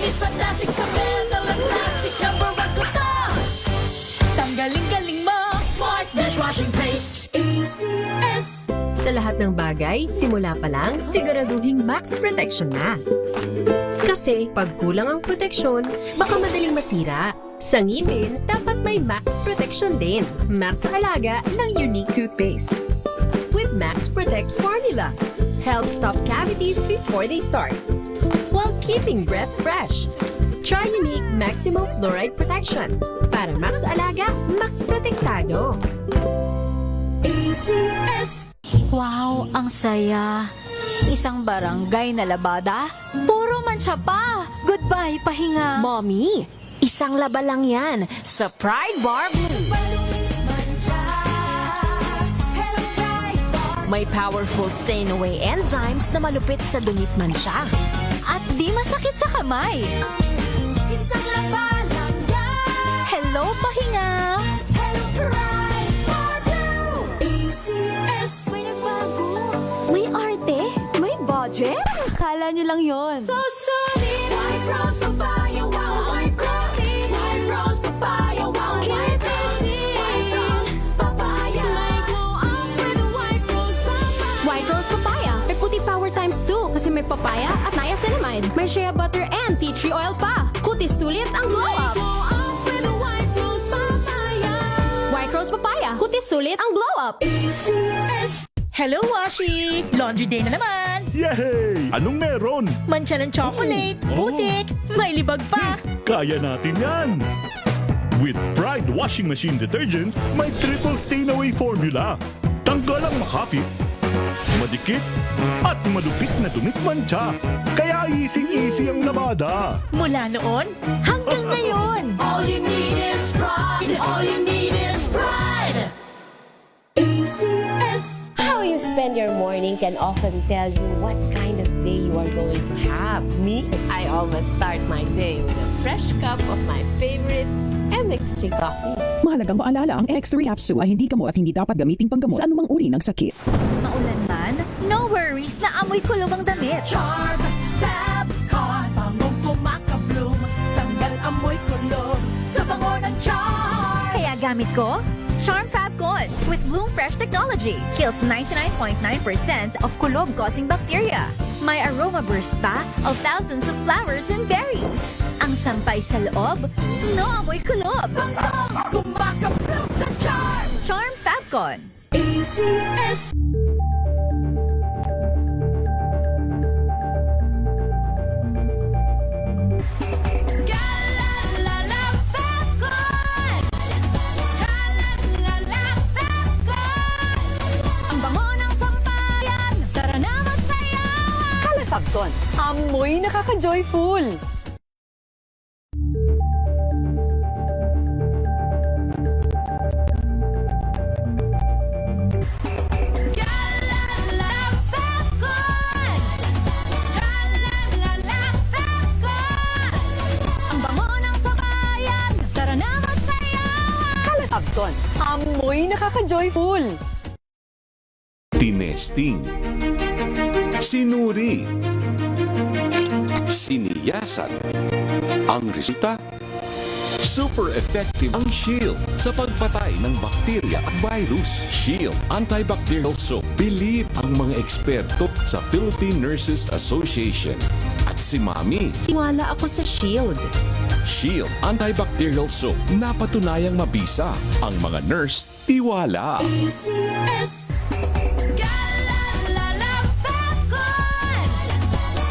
Malinis, fantastic sa metal at plastic na Barracuda. Tanggaling-galing mo, smart dishwashing paste. ACS. Sa lahat ng bagay, simula pa lang, siguraduhing max protection na. Kasi pag kulang ang proteksyon, baka madaling masira. Sa ngipin, dapat may max protection din. Max sa alaga ng Unique Toothpaste. With Max Protect Formula, help stop cavities before they start, while keeping breath fresh. Try Unique Maximum Fluoride Protection. Para max alaga, max protektado. ACS. Wow, ang saya. Isang barangay na labada, puro mancha pa. Goodbye, pahinga. Mommy, isang laba lang yan sa Pride Bar Blue. May powerful stain-away enzymes na malupit sa dunit mancha. At di masakit sa kamay. Isang laba lang yan. Hello, pahinga. Hello, Pride Bar Blue. ACS. May nagbago. May arte? May budget? Akala nyo lang yon. So solid. White rose papaya, wow, white rose. White rose papaya, wow, white rose. White rose papaya. May glow up with a white rose papaya. White Rose Papaya. May puti power times 2 kasi may papaya at niacinamide. May shea butter and tea tree oil pa. Kutis sulit ang glow May up. glow up with a white rose papaya. White Rose Papaya. Kutis sulit ang glow up. ACS. Hello, Washi! Laundry day na naman! Yay! Anong meron? Mancha ng chocolate, Oh. putik, may libag pa! Kaya natin yan! With Pride Washing Machine Detergent, may triple stain-away formula. Tanggal ang makapit, madikit, at malupit na dumit mancha. Kaya easy-easy ang labada. Mula noon hanggang ngayon! All you need is pride. All you need is pride. ACS. How you spend your morning can often tell you what kind of day you are going to have. Me, I always start my day with a fresh cup of my favorite MX3 coffee. Mahalagang paalala, ang X3 capsule ay hindi gamot at hindi dapat gamitin panggamot sa anumang uri ng sakit. Maulan man, no worries na amoy kulog ang damit. Charm, Fabcon, bangong kumakabloom. Tanggal amoy kulog sa bango ng charm. Kaya gamit ko, Charm Fabcon with Bloom Fresh Technology. Kills 99.9% of kulog-causing bacteria. May aroma burst pa of thousands of flowers and berries. Ang sampay sa loob, no amoy kulob. Bangong kumakabloom sa charm. Charm Fabcon. ACS. Galalala Fabcon. Galalala Fabcon. Ang bango ng sampayan. Tara na magsayawan. Kalafagton, amoy nakaka-joyful! Galalala Fabcon. Galalala Fabcon. Ang bango ng sampayan. Tara na magsayawan. Kalafagton, amoy nakaka-joyful! Tinesting, sinuri, siniyasan. Ang resulta, super effective ang Shield sa pagpatay ng bakterya at virus. Shield Antibacterial Soap. Believe ang mga eksperto sa Philippine Nurses Association. At si Mami, Tiwala ako sa Shield. Shield Antibacterial Soap. Napatunayang mabisa. Ang mga nurse, tiwala. ACS. Galalala Fabcon.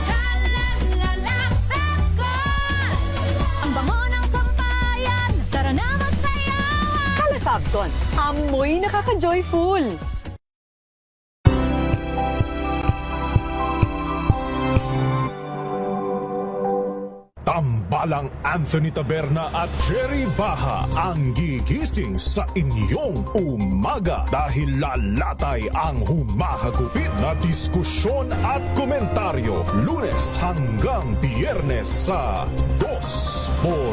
Galalala Fabcon. Ang bango ng sampayan. Tara na magsayawan. Kalafagton, amoy nakaka-joyful! Tambalang Anthony Taberna at Jerry Baha ang gigising sa inyong umaga dahil lalatay ang humahagupit na diskusyon at komentaryo Lunes hanggang Biyernes sa 2x2.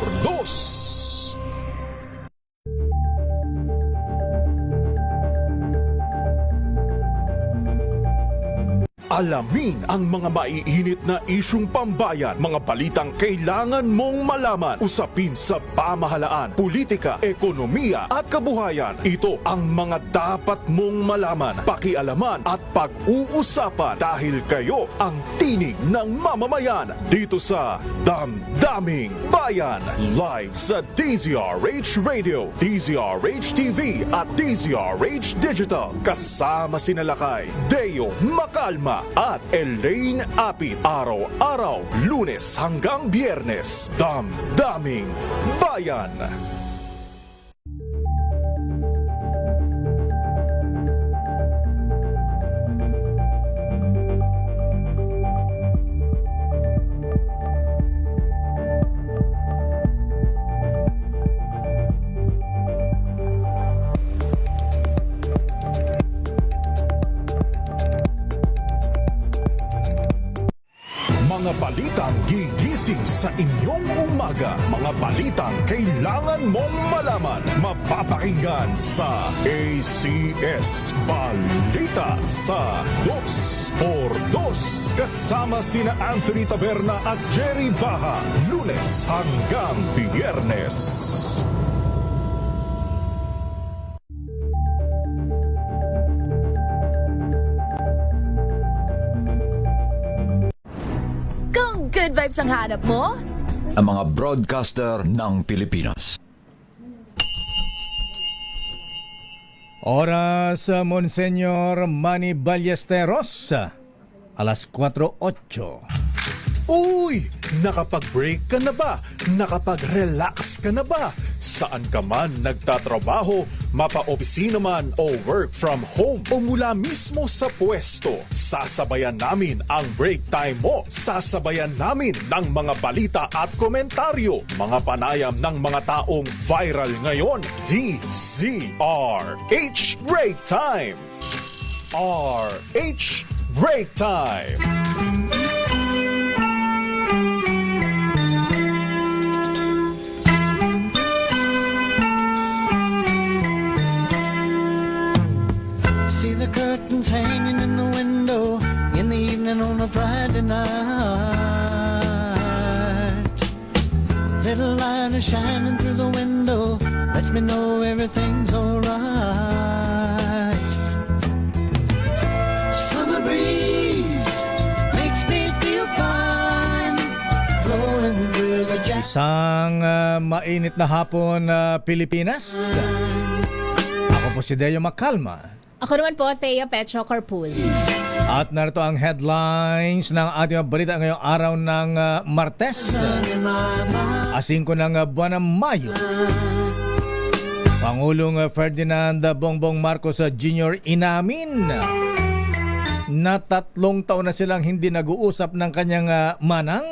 Alamin ang mga maiinit na isyung pambayan, mga balitang kailangan mong malaman, usapin sa pamahalaan, politika, ekonomiya at kabuhayan. Ito ang mga dapat mong malaman, pakialaman at pag-uusapan dahil kayo ang tinig ng mamamayan dito sa Damdaming Bayan. Live sa DZRH Radio, DZRH TV at DZRH Digital. Kasama sina Lakay, Deo Macalma at Elaine Apit. Araw-araw, Lunes hanggang Biyernes. Damdaming Bayan. Mga balitang gigising sa inyong umaga. Mga balitang kailangan mong malaman. Mapapakinggan sa ACS Balita sa 2x2. Kasama sina Anthony Taberna at Jerry Baha. Lunes hanggang Biyernes. Kung good vibes ang hanap mo, Ang mga broadcaster ng Pilipinas. Oras, Monsenyor Manny Ballesteros, alas 4:08. Uy! Nakapag-break ka na ba? Nakapag-relax ka na ba? Saan ka man nagtatrabaho, mapa-opisina man o work from home o mula mismo sa pwesto, sasabayan namin ang break time mo. Sasabayan namin ng mga balita at komentaryo, mga panayam ng mga taong viral ngayon. DZRH Break Time! RH Break Time! See the curtains hanging in the window in the evening on a Friday night. Little light is shining through the window, lets me know everything's alright. Summer breeze makes me feel fine, blowing through the jacket. Isang mainit na hapon, Pilipinas. Ako po si Deo Macalma. Ako naman po, Thea Pecho Corpuz. At narito ang headlines ng ating balita ngayong araw ng Martes, 5 ng buwan ng Mayo. Pangulong Ferdinand Bongbong Marcos Jr. inamin na 3 taon na silang hindi nag-uusap ng kanyang manang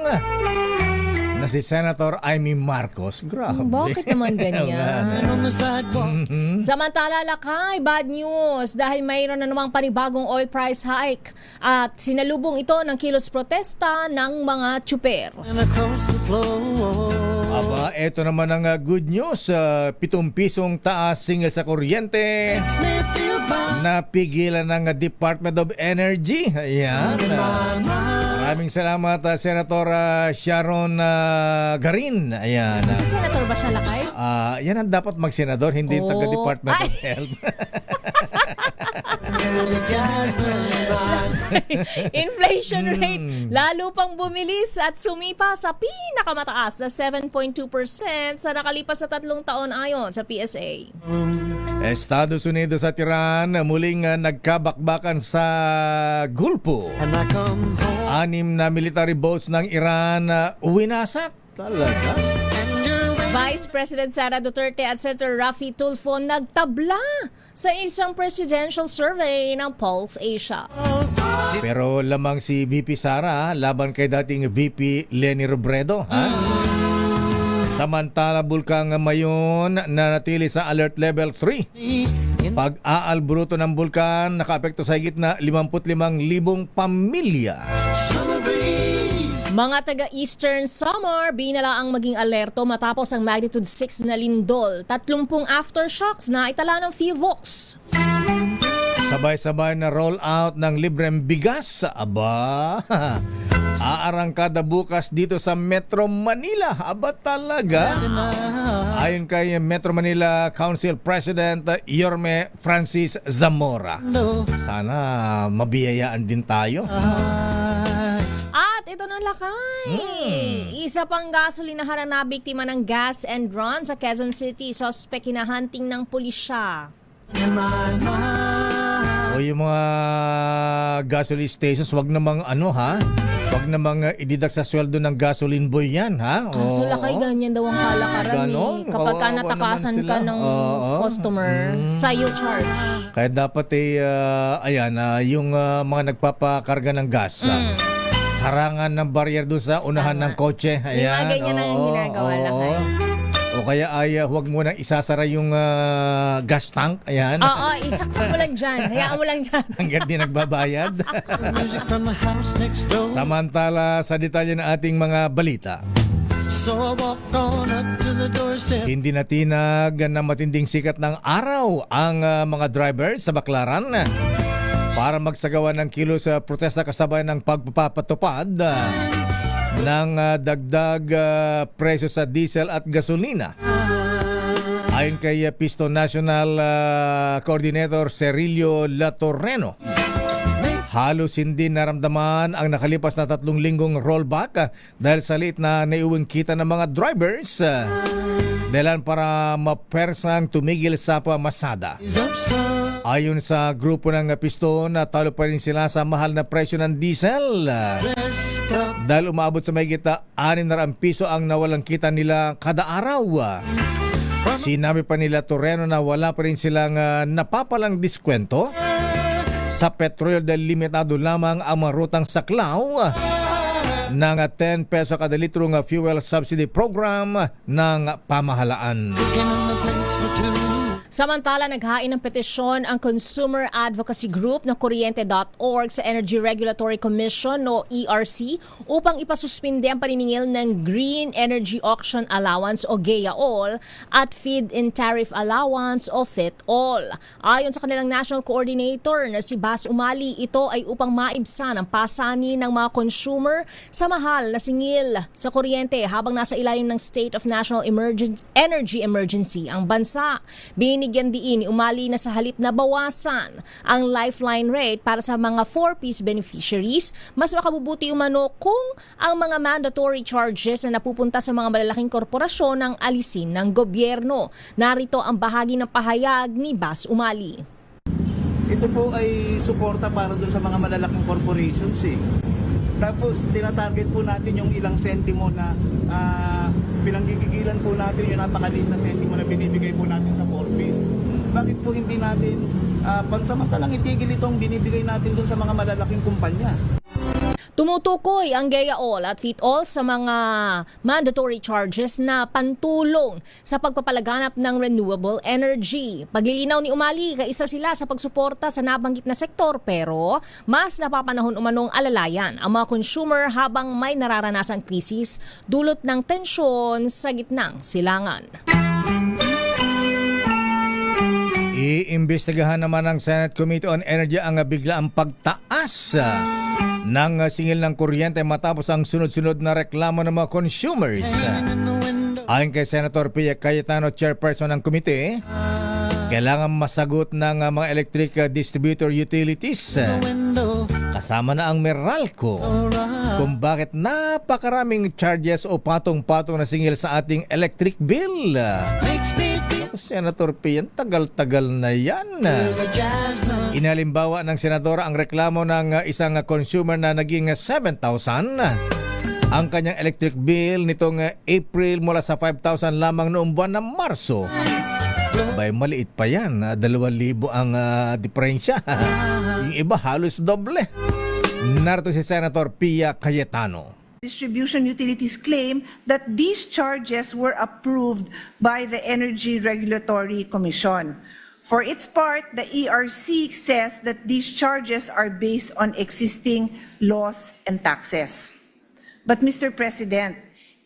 na si Senator Amy Marcos. Grabe. Bakit naman ganyan? On the sidewalk. Samantala, Lakay, bad news dahil mayroon na namang panibagong oil price hike at sinalubong ito ng kilos protesta ng mga tsuper. And across the floor. Aba, eto naman ang good news. 7 pisong taas singil sa kuryente. Makes me feel fine. Napigilan ng Department of Energy. Ayan. Maraming salamat, Senator Sharon Garin. Ayan. Si Senator ba siya, Lakay? Yan ang dapat mag-senador, hindi Oh. taga-Department of Ay. Health. Inflation rate lalo pang bumilis at sumipa sa pinakamataas na 7.2% sa nakalipas na 3 taon ayon sa PSA. Estados Unidos at Iran muling nagkabakbakan sa Gulpo. And I come home. 6 na military boats ng Iran winasak. Talaga? Vice President Sara Duterte at Senator Raffy Tulfo nagtabla sa isang presidential survey ng Pulse Asia. Pero lamang si VP Sara laban kay dating VP Leni Robredo. Samantala, Bulkang Mayon nanatili sa Alert Level 3. Pag-aalburuto ng bulkan, nakaapekto sa higit na 55,000 pamilya. Mga taga-Eastern Samar, binala ang maging alerto matapos ang magnitude 6 na lindol. 30 aftershocks na itala ng PHIVOLCS. Sabay-sabay na roll out ng libreng bigas. Aba, aarangkada bukas dito sa Metro Manila. Aba talaga. Ayon kay Metro Manila Council President Yorme Francis Zamora. Sana mabiyayaan din tayo. At ito na lakay. Isa pang gasolinahan na nabiktima ng gas and run sa Quezon City. Suspect hinahunting ng pulisya. O yung mga gasoline stations, wag namang wag namang ididak sa sweldo ng gasoline boy yan, ha? Kaso lakay, ganyan daw ang kalakaran Ganon? Kapag ka Kawawa natakasan naman ka sila. ng Oo. customer, sa'yo charge. Kaya dapat yung mga nagpapakarga ng gas, harangan ng barrier doon sa unahan ng kotse. Ayan, Yung mga ganyan ang ginagawa lakay. O kaya huwag mo nang isasara yung gas tank. Ayan. Oo, isaksak mo lang dyan. Hayaan mo lang dyan. Hanggang di nagbabayad. Music from the house next door. Samantala sa detalye ng ating mga balita. So I walk on up to the doorstep. Hindi natinag na matinding sikat ng araw ang mga driver sa Baclaran para magsagawa ng kilos sa protesta kasabay ng pagpapatupad ng dagdag presyo sa diesel at gasolina. Ayon kay Pisto National Coordinator Cerilio Latorreno, halos hindi naramdaman ang nakalipas na 3 linggong rollback dahil sa liit na naiuwing kita ng mga drivers dahilan para mapersang tumigil sa pamasada. Ayon sa grupo ng Pisto, talo pa rin sila sa mahal na presyo ng diesel dahil umabot sa mahigit 600 piso ang nawalang kita nila kada araw. Sinabi pa nila Torreno na wala pa rin silang napapalang diskwento sa petrol dahil limitado lamang ang mga rutang saklaw ng 10 peso kada litrong fuel subsidy program ng pamahalaan. Samantala, naghain ng petisyon ang Consumer Advocacy Group na Kuryente.org sa Energy Regulatory Commission o ERC upang ipasuspinde ang paniningil ng Green Energy Auction Allowance o GEA-all at Feed-in Tariff Allowance o FIT-all. Ayon sa kanilang National Coordinator na si Bas Umali, ito ay upang maibsan ang pasani ng mga consumer sa mahal na singil sa kuryente habang nasa ilalim ng State of National Energy Emergency ang bansa. Binigyan diin ni Umali na sa halip na bawasan ang lifeline rate para sa mga 4-piece beneficiaries, mas makabubuti umano kung ang mga mandatory charges na napupunta sa mga malalaking korporasyon ang alisin ng gobyerno. Narito ang bahagi ng pahayag ni Bas Umali. Ito po ay suporta para dun sa mga malalaking corporations Tapos tinatarget po natin yung ilang sentimo na pinanggigigilan po natin yung napakaliit na sentimo na binibigay po natin sa 4-piece. Bakit po hindi natin pansamantalang itigil itong binibigay natin dun sa mga malalaking kumpanya? Tumutukoy ang GEA-all at FIT-all sa mga mandatory charges na pantulong sa pagpapalaganap ng renewable energy. Paglilinaw ni Umali, kaisa sila sa pagsuporta sa nabanggit na sektor pero mas napapanahon umanong alalayan ang mga consumer habang may nararanasang krisis dulot ng tensyon sa gitnang silangan. Iimbestigahan naman ng Senate Committee on Energy ang biglaang pagtaas ng singil ng kuryente matapos ang sunod-sunod na reklamo ng mga consumers. Ayon kay Senator Pia Cayetano, chairperson ng komite, kailangan masagot ng mga electric distributor utilities kasama na ang Meralco kung bakit napakaraming charges o patong-patong na singil sa ating electric bill. Senator Pia, tagal-tagal na yan. Inalimbawa ng senadora ang reklamo ng isang consumer na naging 7,000 ang kanyang electric bill nitong April mula sa 5,000 lamang noong buwan ng Marso. Bay, maliit pa yan. 2,000 ang diferensya. Yung iba halos doble. Narito si Senator Pia Cayetano. Distribution utilities claim that these charges were approved by the Energy Regulatory Commission. For its part, the ERC says that these charges are based on existing laws and taxes. But Mr. President,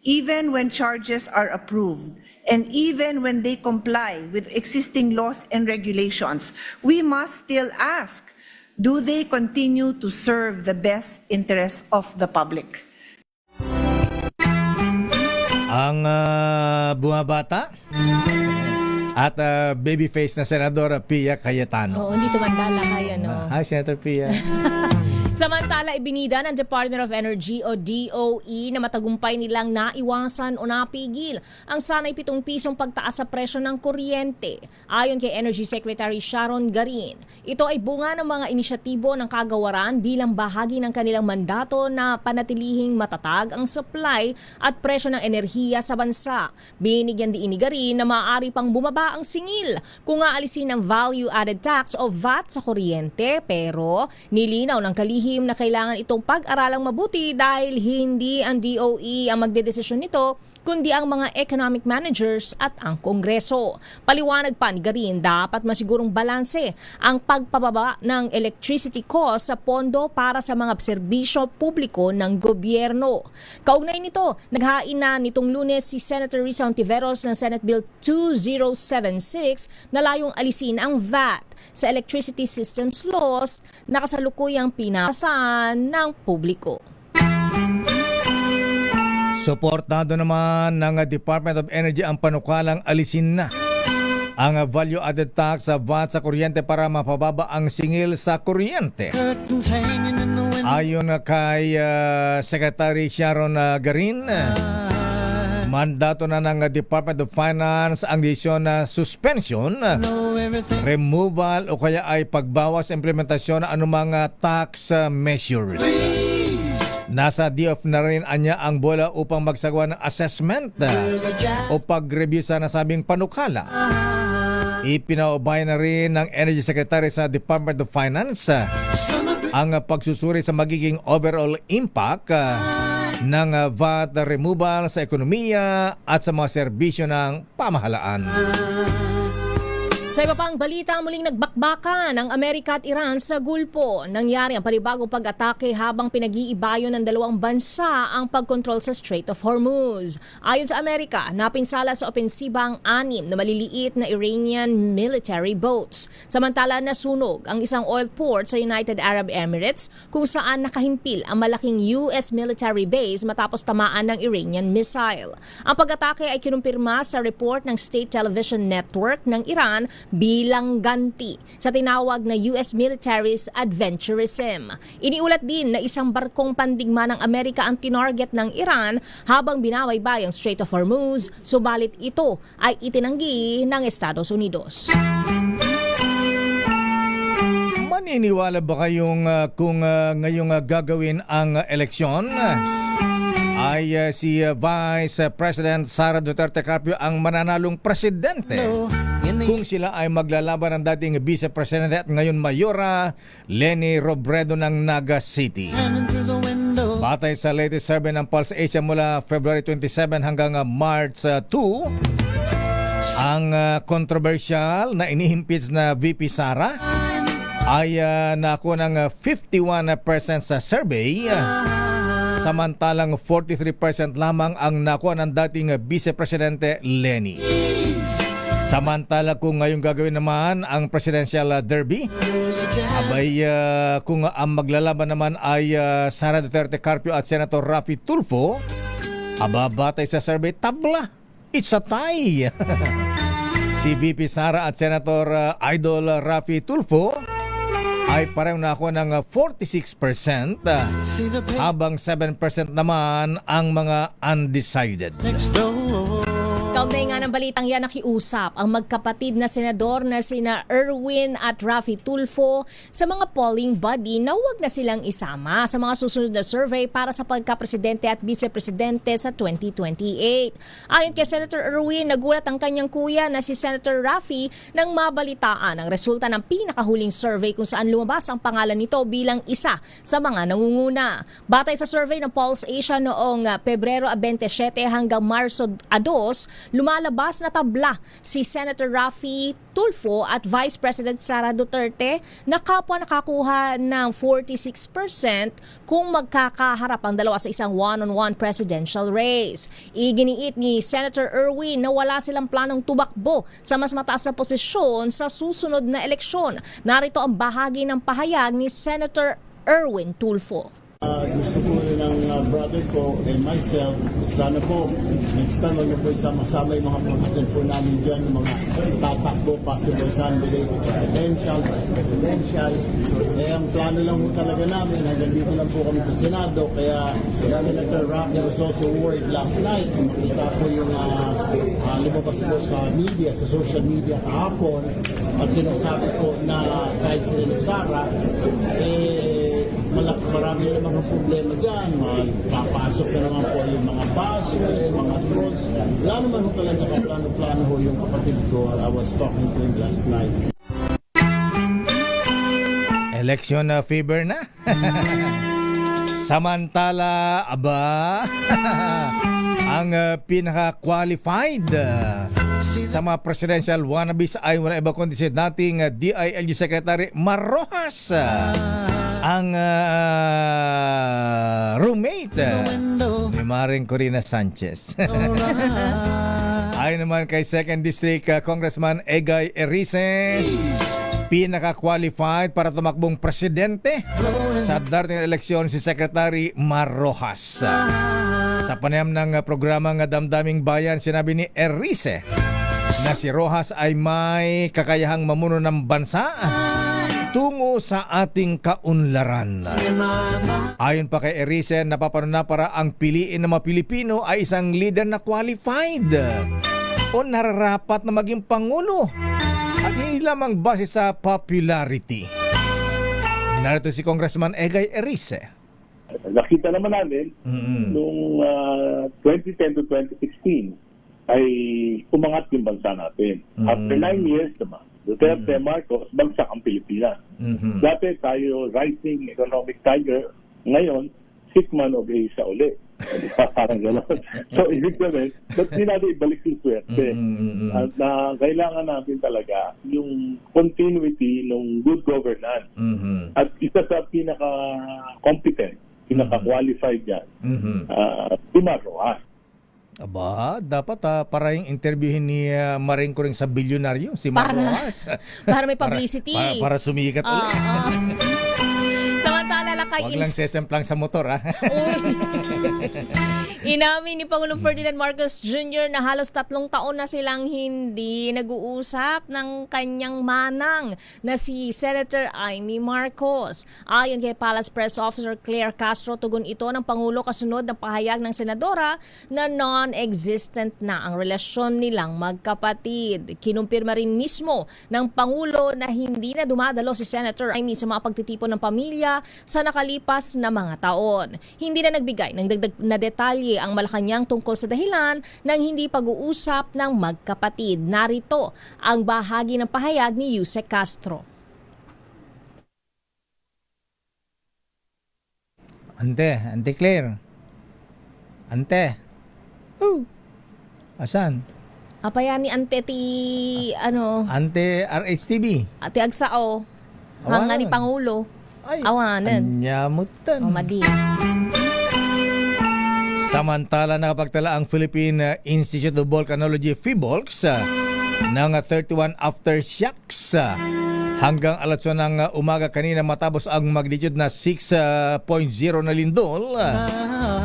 even when charges are approved, and even when they comply with existing laws and regulations, we must still ask, do they continue to serve the best interests of the public? Ang bumabata at babyface na Senadora Pia Cayetano. Oo, hindi tumandala kaya, no? Hi, Senator Pia. Samantala, ibinida ng Department of Energy o DOE na matagumpay nilang naiwasan o napigil ang sanay 7 pisong pagtaas sa presyo ng kuryente. Ayon kay Energy Secretary Sharon Garin, ito ay bunga ng mga inisyatibo ng kagawaran bilang bahagi ng kanilang mandato na panatilihing matatag ang supply at presyo ng enerhiya sa bansa. Binigyan din ni Garin na maaari pang bumaba ang singil kung aalisin ng value-added tax o VAT sa kuryente, pero nilinaw ng kalihim na kailangan itong pag-aralang mabuti dahil hindi ang DOE ang magdedesisyon nito, kundi ang mga economic managers at ang Kongreso. Paliwanag pa ni Garin, dapat masigurong balanse ang pagpababa ng electricity cost sa pondo para sa mga serbisyo publiko ng gobyerno. Kaugnay nito, naghain na nitong Lunes si Senator Risa Ontiveros ng Senate Bill 2076 na layong alisin ang VAT sa Electricity Systems Laws na kasalukuyang pinasahan ng publiko. Suportado naman ng Department of Energy ang panukalang alisin na ang value-added tax sa VAT sa kuryente para mapababa ang singil sa kuryente. Ayon kay Secretary Sharon Garin, mandato na ng Department of Finance ang desisyon na suspension, removal o kaya ay pagbawas sa implementasyon ng anumang tax measures. Nasa DOF na rin anya ang bola upang magsagawa ng assessment o pag-review sa nasabing panukala. Ipinaubay na rin ng Energy Secretary sa Department of Finance ang pagsusuri sa magiging overall impact ng VAT removal sa ekonomiya at sa mga serbisyo ng pamahalaan. Sa iba pang balita, muling nagbakbakan ang Amerika at Iran sa Gulpo. Nangyari ang panibagong pag-atake habang pinag-iibayo ng dalawang bansa ang pagkontrol sa Strait of Hormuz. Ayon sa Amerika, napinsala sa opensiba ang 6 na maliliit na Iranian military boats. Samantala, nasunog ang isang oil port sa United Arab Emirates kung saan nakahimpil ang malaking US military base matapos tamaan ng Iranian missile. Ang pag-atake ay kinumpirma sa report ng State Television Network ng Iran bilang ganti sa tinawag na US military's adventurism. Iniulat din na isang barkong pandigma ng Amerika ang tinarget ng Iran habang binabaybay ang Strait of Hormuz, subalit ito ay itinanggi ng Estados Unidos. Maniniwala ba kayong kung ngayong gagawin ang eleksyon ay si Vice President Sara Duterte Carpio ang mananalong presidente kung sila ay maglalaban ng dating Vice President at ngayon Mayora Leni Robredo ng Naga City. Batay sa latest survey ng Pulse Asia mula February 27 hanggang March 2, ang controversial na inihimpits na VP Sara ay nakuha ng 51% sa survey, samantalang 43% lamang ang nakuha ng dating Vice Presidente Leni. Samantala kung ngayong gagawin naman ang presidential derby, abay kung ang maglalaban naman ay Sara Duterte Carpio at Senator Raffy Tulfo, ababatay sa survey tabla, it's a tie. Si VP Sara at Senator Idol Raffy Tulfo ay parehong nakuha ng 46%, habang 7% naman ang mga undecided. Kaugnay nga ng balitang yan, nakiusap ang magkapatid na senador na sina Erwin at Raffy Tulfo sa mga polling body na huwag na silang isama sa mga susunod na survey para sa pagka-presidente at vice-presidente sa 2028. Ayon kay Senator Erwin, nagulat ang kanyang kuya na si Senator Raffy nang mabalitaan ang resulta ng pinakahuling survey kung saan lumabas ang pangalan nito bilang isa sa mga nangunguna. Batay sa survey ng Pulse Asia noong Pebrero 27 hanggang Marso 2, lumalabas na tabla si Senator Raffy Tulfo at Vice President Sara Duterte na kapwa nakakuha ng 46% kung magkakaharap ang dalawa sa isang one-on-one presidential race. Iginiit ni Senator Erwin na wala silang planong tumakbo sa mas mataas na posisyon sa susunod na eleksyon. Narito ang bahagi ng pahayag ni Senator Erwin Tulfo. Gusto ko ng brother ko and myself, sana po next time ano po isama-sama yung mga kapatid po namin dyan, yung mga tatakbo, possible candidates, presidential, vice presidential. Ang plano lang po talaga namin, hanggang dito lang po kami sa Senado, kaya Senator Raffy was also worried last night, makita po yung lumabas po sa media, sa social media kahapon, at sinasabi po na kahit sila ni Sara, marami na mga problema dyan. Papasok na naman po yung mga buses, mga drones. Wala naman po talaga kaplano-plano ho yung kapatid ko. I was talking to him last night. Election na fever na. Samantala, ang pinaka-qualified sa mga presidential wannabes ay wala iba kundi si dating DILG Secretary Mar Rojas, ang roommate ni Maring Corina Sanchez. Ayon naman kay 2nd District Congressman Egay Erice, pinaka-qualified para tumakbong presidente sa darating eleksyon si Secretary Mar Rojas. Sa panayam ng programang Damdaming Bayan, sinabi ni Erice na si Rojas ay may kakayahang mamuno ng bansa tungo sa ating kaunlaran. Ayon pa kay Erice, napapanuna para ang piliin ng mga Pilipino ay isang leader na qualified o nararapat na maging pangulo at hindi lamang base sa popularity. Narito si Congressman Egay Erice. Nakita naman namin noong 2010 to 2016 ay umangat yung bansa natin. After 9 years naman, Duterte, Marcos, bagsak ang Pilipinas. Dati tayo rising economic tiger, ngayon, sick man of Asia ulit. Parang gano'n. So, ibig sabihin, ba't hindi natin ibalik yung swerte? At kailangan natin talaga yung continuity ng good governance. At isa sa pinaka-competent, pinaka-qualified yan, si Mar Rojas. Aba, dapat para yung interviewin ni Maring ko rin sa bilyonaryo, si Mar Rojas. Para may publicity. Para sumikat ulit. Samantala lang kay... Huwag lang sesemplang sa motor, ha? Inamin ni Pangulong Ferdinand Marcos Jr. na halos 3 taon na silang hindi nag-uusap ng kanyang manang na si Senator Amy Marcos. Ayon kay Palace Press Officer Claire Castro, tugon ito ng Pangulo kasunod ng pahayag ng Senadora na non-existent na ang relasyon nilang magkapatid. Kinumpirma rin mismo ng Pangulo na hindi na dumadalo si Senator Amy sa mga pagtitipon ng pamilya sa nakalipas na mga taon. Hindi na nagbigay ng dagdag na detalye ang Malacanang tungkol sa dahilan ng hindi pag-uusap ng magkapatid. Narito ang bahagi ng pahayag ni Yusek Castro. Ante Claire. Ante. Asan? Apaya ni Ante Ante RHTV. Ate Agsao. Hanga ni Pangulo. Awanan. Anyamutan. Madi. Samantala, nakapagtala ang Philippine Institute of Volcanology PHIVOLCS ng 31 aftershocks hanggang alas 1 ng umaga kanina matapos ang magnitude na 6.0 na lindol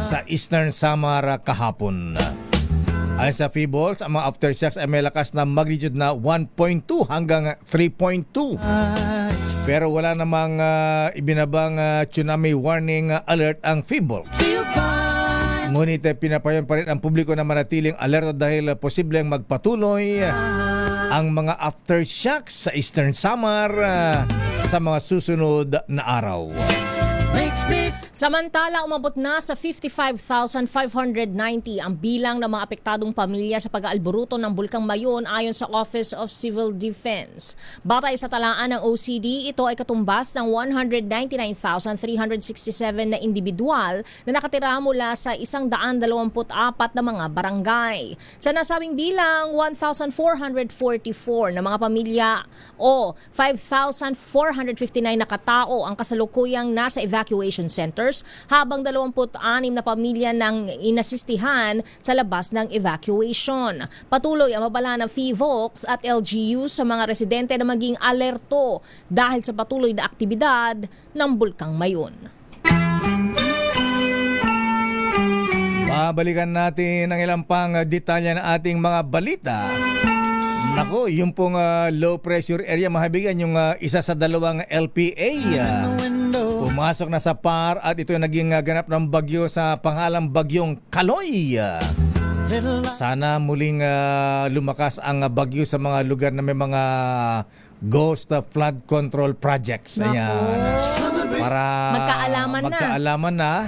sa Eastern Samar kahapon. Ayon sa PHIVOLCS, ang mga aftershocks ay may lakas na magnitude na 1.2 hanggang 3.2. Pero wala namang ibinabang tsunami warning alert ang PHIVOLCS. Ngunit pinapayon pa rin ang publiko na manatiling alerto dahil posibleng magpatuloy ang mga aftershocks sa Eastern Samar sa mga susunod na araw. makes me Samantala, umabot na sa 55,590 ang bilang ng mga apektadong pamilya sa pag-aalboruto ng Bulkang Mayon ayon sa Office of Civil Defense. Batay sa talaan ng OCD, ito ay katumbas ng 199,367 na individual na nakatira mula sa 124 na mga barangay. Sa nasabing bilang, 1,444 na mga pamilya o 5,459 na katao ang kasalukuyang nasa evacuation centers habang 26 na pamilya nang inasistihan sa labas ng evacuation. Patuloy ang mabala ng PHIVOLCS at LGU sa mga residente na maging alerto dahil sa patuloy na aktibidad ng Bulkang Mayon. Babalikan natin ang ilang pang detalye ng ating mga balita. Nako, yung pong low pressure area, mahabigan yung isa sa dalawang LPA. Pumasok na sa PAR at ito yung naging ganap ng bagyo sa pangalang Bagyong Kaloy. Sana muling lumakas ang bagyo sa mga lugar na may mga ghost flood control projects. Ayan. Para magkaalaman na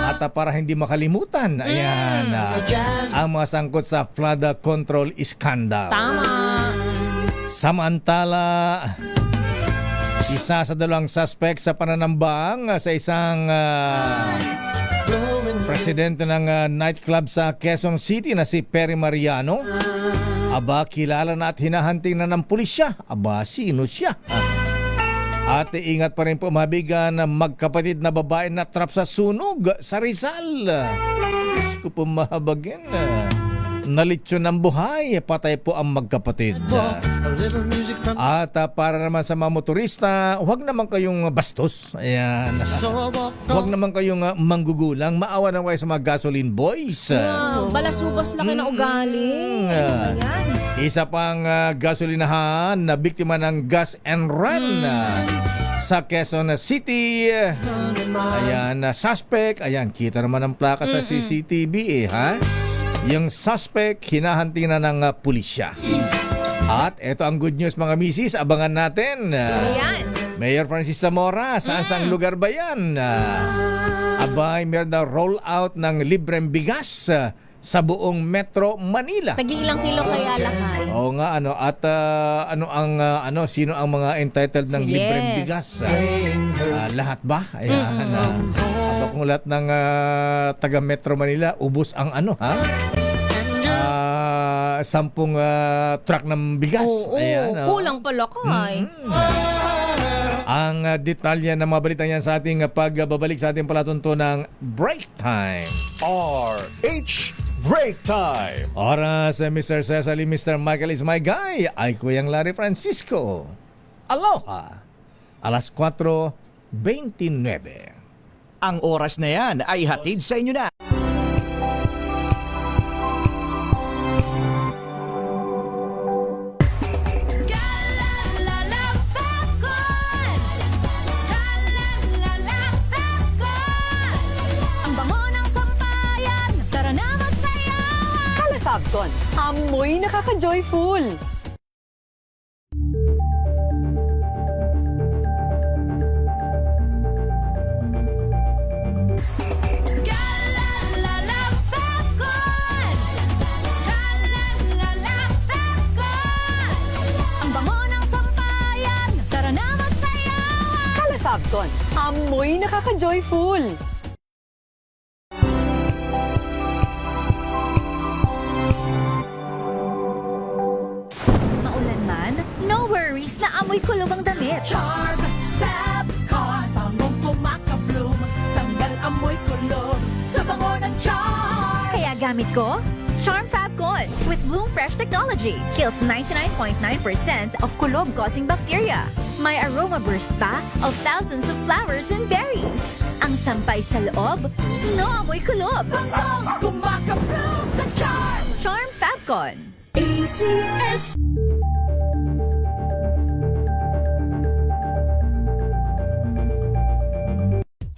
at para hindi makalimutan. Ayan. Ang mga sangkot sa flood control scandal. Tama. Samantala, isa sa dalawang suspect sa pananambang sa isang presidente ng nightclub sa Quezon City na si Perry Mariano. Aba, kilala na at hinahanting na ng pulisya. Aba, sino siya? At ingat pa rin po mabigan na magkapatid na babae na trap sa sunog sa Rizal. Diyos ko po mahabagin. Nalitsyon ng buhay, patay po ang magkapatid. At para naman sa mga motorista, huwag naman kayong bastos. Ayan. Huwag naman kayong manggugulang. Maawa naman kayo sa mga gasoline boys. Balasubas laki na ugali. Ayan. Isa pang gasolinahan na biktima ng gas and run sa Quezon City. Ayan, suspect. Ayan, kita naman ang plaka sa CCTV ha? Yung suspect, hinahanting na ng pulisya. At ito ang good news mga misis, abangan natin. Mayor Francis Zamora, saan lugar ba yan? Abay, meron na roll out ng libreng bigas sa buong Metro Manila. Tagi-ilang kilo kaya lakay? Oo nga, at sino ang mga entitled ng libreng bigas? Lahat ba? Ayan. Kung lahat ng taga Metro Manila, ubos ang 10 truck ng bigas. Ayan, kulang pala kay. Ang detalye ng mga balita yan sa ating pagbabalik sa ating palatuntunang Break Time. RH Break Time. Oras, Mr. Cecily, Mr. Michael is my guy. Ay Kuyang Larry Francisco. Aloha. Alas 4:29. Ang oras na yan ay hatid sa inyo na. Ang bango ng sampayan, tara na magsayawan. Calefabcon, amoy nakaka-joyful. Calefabcon, amoy nakaka-joyful. Maulan man, no worries na amoy kulob ang damit. Charm Fabcon, bangong kumaka-bloom, tanggal amoy kulob sa bango ng Charm. Kaya gamit ko, Charm Fabcon with Bloom Fresh Technology. Kills 99.9% of kulob-causing bacteria. May aroma burst pa of thousands of flowers and berries. Ang sampay sa loob, no amoy kulob. Bangong kumaka-bloom sa Charm. Charm Fabcon. ACS.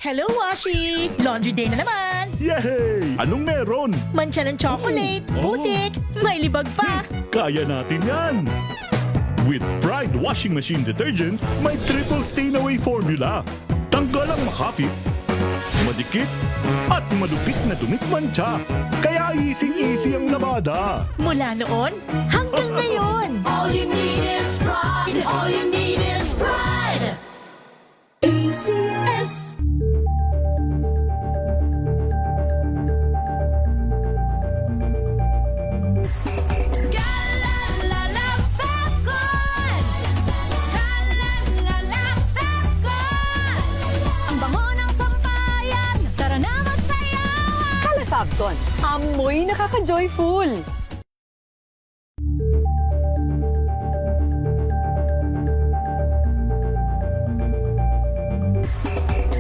Hello, Washi! Laundry day na naman! Yay! Anong meron? Mancha ng chocolate, putik, may libag pa! Kaya natin yan! With Pride Washing Machine Detergent, may triple stain away formula. Tanggal ang makapit, madikit, at malupit na dumit mancha. Kaya easy-easy ang labada. Mula noon hanggang ngayon. All you need is pride. All you need is pride. ACS. Galalala Fapcon. Galalala Fapcon. Ang bango ng sampayan. Tara na magsayawan. Kalafabcon, amoy nakaka-joyful.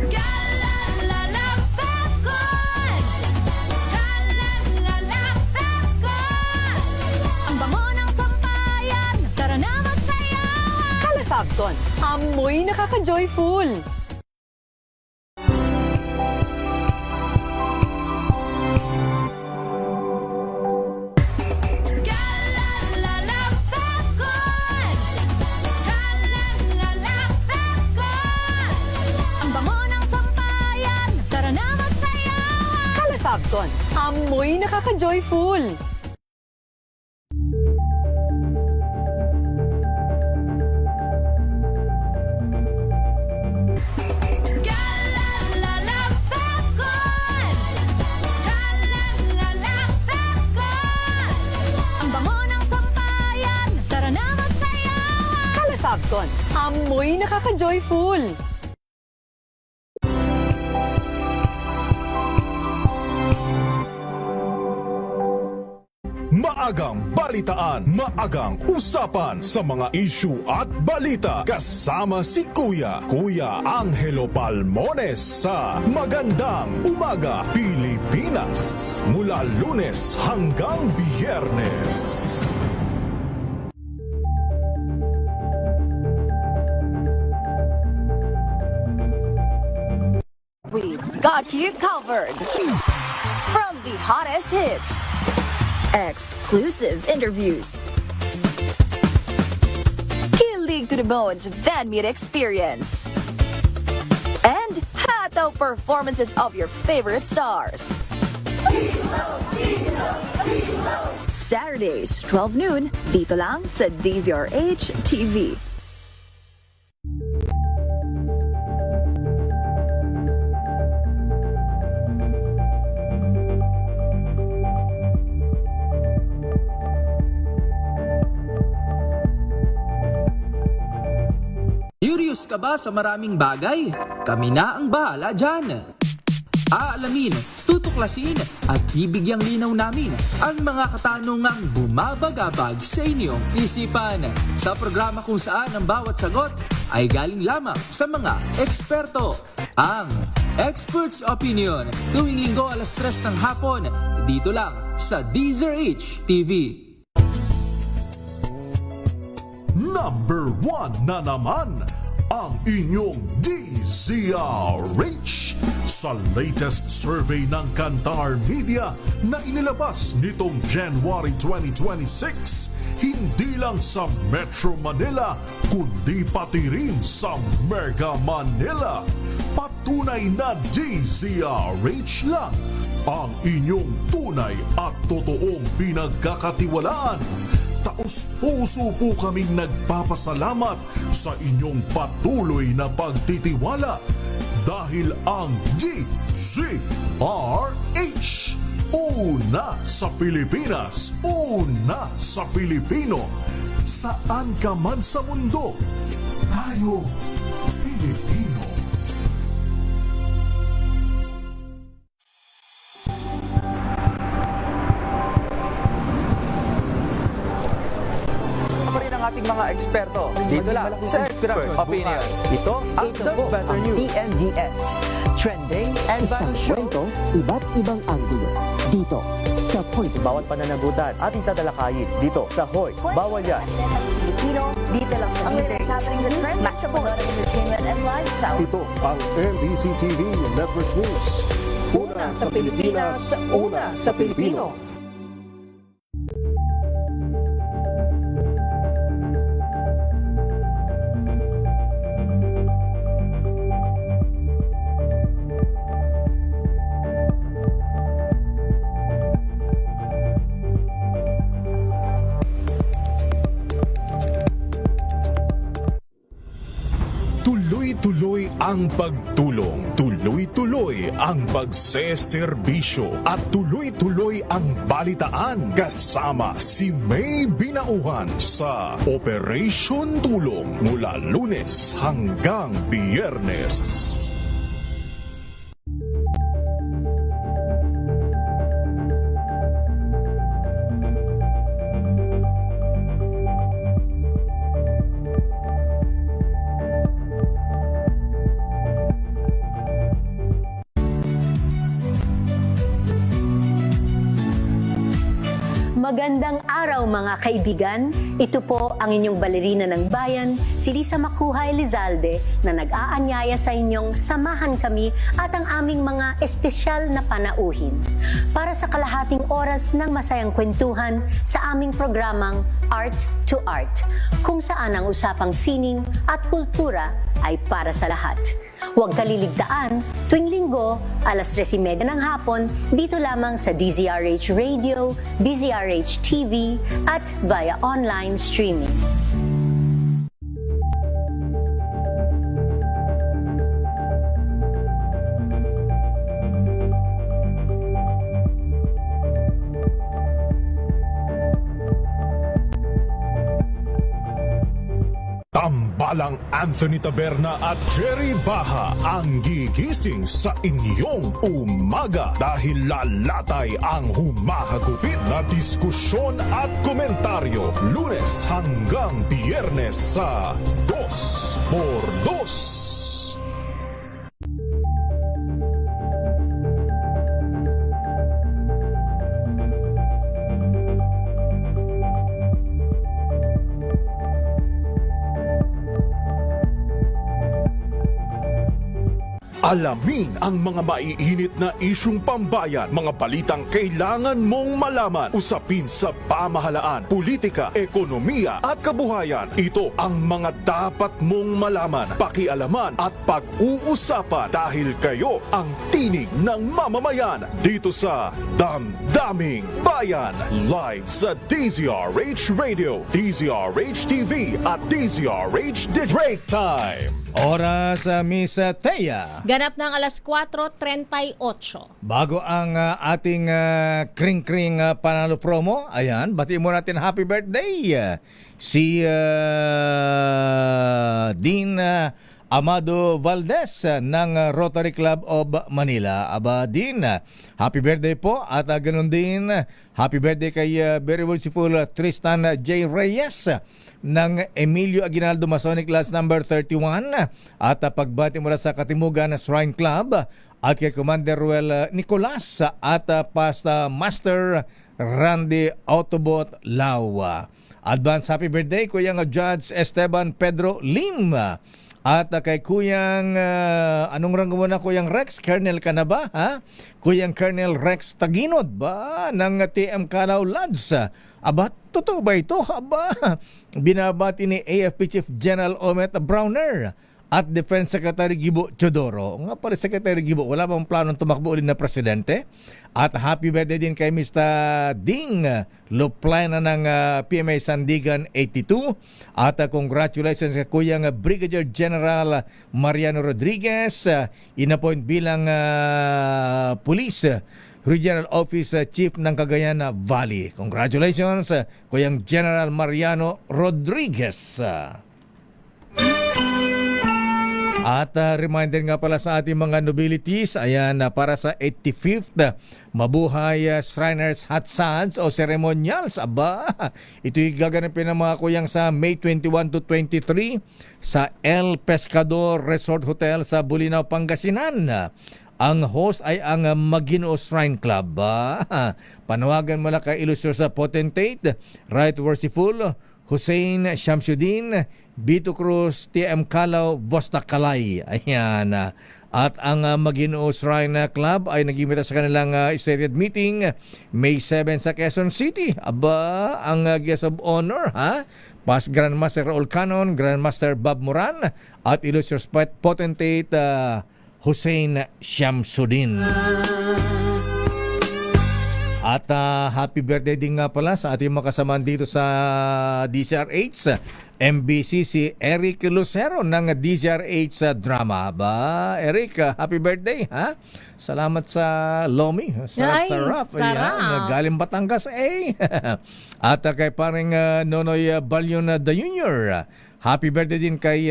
Galalala Fapcon. Galalala Fapcon. Ang bango ng sampayan. Tara na magsayawan. Kalafabcon, amoy nakaka-joyful. Galalala Fapcon. Galalala Fapcon. Ang bango ng sampayan. Tara na magsayawan. Kalafabcon, amoy nakaka-joyful. Galalala Fapcon. Galalala Fapcon. Ang bango ng sampayan. Tara na magsayawan. Kalafabcon, amoy nakaka-joyful. Maagang balitaan, maagang usapan sa mga issue at balita. Kasama si Kuya Angelo Palmones sa Magandang Umaga Pilipinas. Mula Lunes hanggang Biyernes. We've got you covered. From the hottest hits, exclusive interviews, kilig to the bones fan meet experience, and hataw performances of your favorite stars. Saturdays, 12 noon, dito lang sa DZRH TV. Curious ka ba sa maraming bagay? Kami na ang bahala dyan. Aalamin, tutuklasin at bibigyang linaw namin ang mga katanungang bumabagabag sa inyong isipan. Sa programa kung saan ang bawat sagot ay galing lamang sa mga eksperto. Ang Expert's Opinion, tuwing linggo 3:00 ng hapon, dito lang sa DZRH TV. Number 1 na naman ang inyong DZRH sa latest survey ng Kantar Media na inilabas nitong January 2026. Hindi lang sa Metro Manila, kundi pati rin sa Mega Manila. Patunay na DZRH lang ang inyong tunay at totoong pinagkakatiwalaan. Taos-puso po kaming nagpapasalamat sa inyong patuloy na pagtitiwala dahil ang DZRH, una sa Pilipinas, una sa Pilipino. Saan ka man sa mundo, tayo Pilipino. Ating mga eksperto dito lang sa Expert Opinion. Ito ang The Better News. TNVS. Trending and isang kwento, iba't ibang anggulo. Dito sa Point. Bawat pananagutan ating tatalakayin dito sa Hoy. Bawal yan. Filipino, dito lang sa DZRH. Matchable entertainment and lifestyle. Ito ang MBC TV Network News. Una sa Pilipinas, una sa Pilipino. Tuloy-tuloy ang pagtulong, tuloy-tuloy ang pagseserbisyo at tuloy-tuloy ang balitaan kasama si May Binauhan sa Operation Tulong mula Lunes hanggang Biyernes. Magandang araw mga kaibigan. Ito po ang inyong balerina ng bayan, si Lisa Makuhay Lizalde, na nag-aanyaya sa inyong samahan kami at ang aming mga espesyal na panauhin para sa kalahating oras ng masayang kwentuhan sa aming programang Art to Art, kung saan ang usapang sining at kultura ay para sa lahat. Huwag kaliligtaan, tuwing linggo, alas 3:30 ng hapon, dito lamang sa DZRH Radio, DZRH TV, at via online streaming. Tambalang Anthony Taberna at Jerry Baha ang gigising sa inyong umaga dahil lalatay ang humahagupit na diskusyon at komentaryo Lunes hanggang Biyernes sa 2x2. Alamin ang mga maiinit na isyung pambayan, mga balitang kailangan mong malaman, usapin sa pamahalaan, politika, ekonomiya at kabuhayan. Ito ang mga dapat mong malaman, pakialaman at pag-uusapan dahil kayo ang tinig ng mamamayan dito sa Damdaming Bayan. Live sa DZRH Radio, DZRH TV at DZRH Break Time. Oras Miss Thea. Ganap ng alas 4:38. Bago ang ating kring-kring panalo promo, ayan, batiin mo natin happy birthday si Dean Amado Valdez ng Rotary Club of Manila. Aba, Dean, happy birthday po. At ganun din, happy birthday kay very worshipful Tristan J. Reyes ng Emilio Aguinaldo Masonic Class number 31. At pagbati mula sa Katimugan Shrine Club at kay Commander Ruel Nicolas at past Master Randy Autobot Lawa. Advance happy birthday Kuyang Judge Esteban Pedro Lim. At kay Kuyang, anong ranggo mo na Kuyang Rex? Colonel ka na ba? Ha? Kuyang Colonel Rex Taginod ba? Ng TM Calao Lads. Aba, totoo ba ito? Aba, binabati ni AFP Chief General Omet Browner at Defense Secretary Gibo Chodoro. Nga pala Secretary Gibo, wala bang planong tumakbo ulit na presidente? At happy birthday din kay Mr. Ding Loplana ng PMA Sandigan 82. At congratulations kay Kuyang Brigadier General Mariano Rodriguez, inappoint bilang Police Regional Office Chief ng Cagayan Valley. Congratulations, Kuyang General Mariano Rodriguez. At reminder nga pala sa ating mga nobilities, ayan, para sa 85th Mabuhay Shriners Hatsads o Ceremonials. Aba, ito'y gaganapin ng mga kuyang sa May 21 to 23 sa El Pescador Resort Hotel sa Bulinaw, Pangasinan. Ang host ay ang Maginoo Shrine Club. Panawagan mo lang kay Illustrious Potentate, Right Worshipful Hussein Shamsuddin, Bito Cruz, TM Calao, Bosta Kalay. Ayan. At ang Maginoo Shrine Club ay nag-imita sa kanilang stated meeting May 7 sa Quezon City. Aba, ang guest of honor, Past Grandmaster Raul Canon, Grandmaster Bob Moran, at Illustrious Potentate Hussein Shamsuddin. At happy birthday din nga pala sa ating mga kasamaan dito sa DCRH. MBC si Eric Lucero ng DZRH drama. Ba, Eric, happy birthday, ha? Salamat sa Lomi. Ay, Sarap. sarap. Ayan, galing Batangas, eh. At kay paring Nonoy Balyon Jr. Happy birthday din kay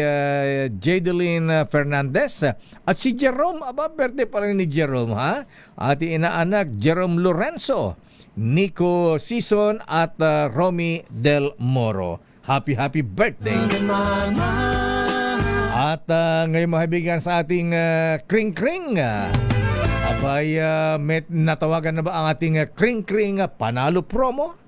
Jadeline Fernandez. At si Jerome, birthday pa rin ni Jerome, ha? At inaanak, Jerome Lorenzo, Nico Sison at Romy Del Moro. Happy birthday. At ngayon mga kaibigan sa ating kring-kring. Abay, may natawagan na ba ang ating kring-kring panalo promo?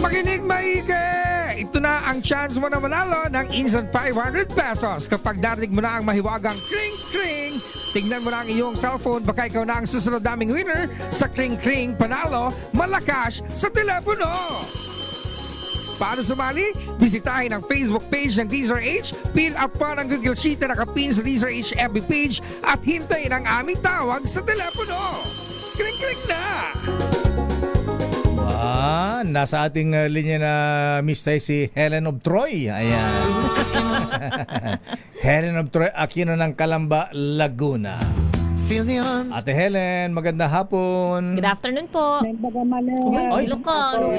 Makinig maigi! Ito na ang chance mo na manalo ng instant 500 pesos kapag narinig mo na ang mahiwagang kring-kring. Tignan mo na ang iyong cellphone, baka ikaw na ang susunod naming winner sa kring-kring panalo malakas sa telepono. Paano sumali? Bisitahin ang Facebook page ng DZRH, fill up pa ng Google Sheet na nakapin sa DZRH FB page at hintayin ang aming tawag sa telepono. Kring-kring na! Nasa ating linya na Miss Tay si Helen of Troy. Ayan. Helen of Troy, Aquino ng Calamba, Laguna. Ate Helen, magandang hapon. Good afternoon po. Ay, Ilocano.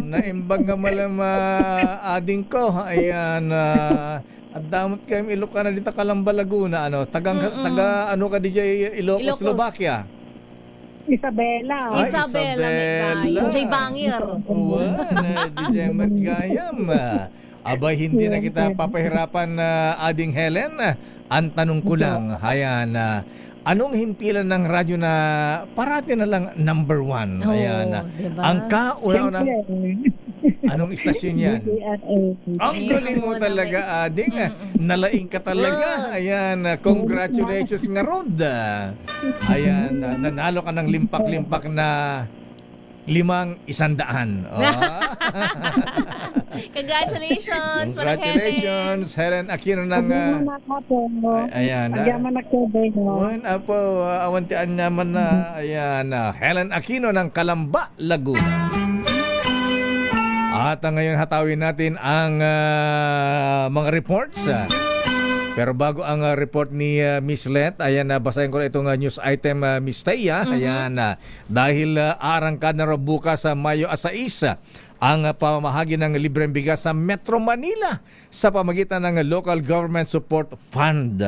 Naimbag nga malam ading ko. Ayan. At damot kayong Ilocano dito Calamba, Laguna. Taga ano ka DJ Ilocos, Slovakia? Isabela. Isabela. Jay Bangir. DJ Matgayam. Abay, hindi na kita papahirapan ading Helen. Ang tanong ko lang, ayan, anong himpilan ng radyo na parati na lang number 1? Ayan, diba? ang kauna-unang, anong istasyon yan? Ang galing mo talaga, ading. Nalaing ka talaga. Ayan, congratulations nga, Rod. Ayan, nanalo ka ng limpak-limpak na 500. Congratulations, Congratulations, Helen Aquino ng ayan. Apo, awantian naman na ayan, Helen Aquino ng Calamba, Laguna. At ngayon hatawin natin ang mga reports. Pero bago ang report ni Miss Let, ayan, basahin ko na itong news item, Miss Taya. Ayan, dahil arangkad na bukas sa Mayo 6 ang pamamahagi ng libreng bigas sa Metro Manila sa pamagitan ng Local Government Support Fund.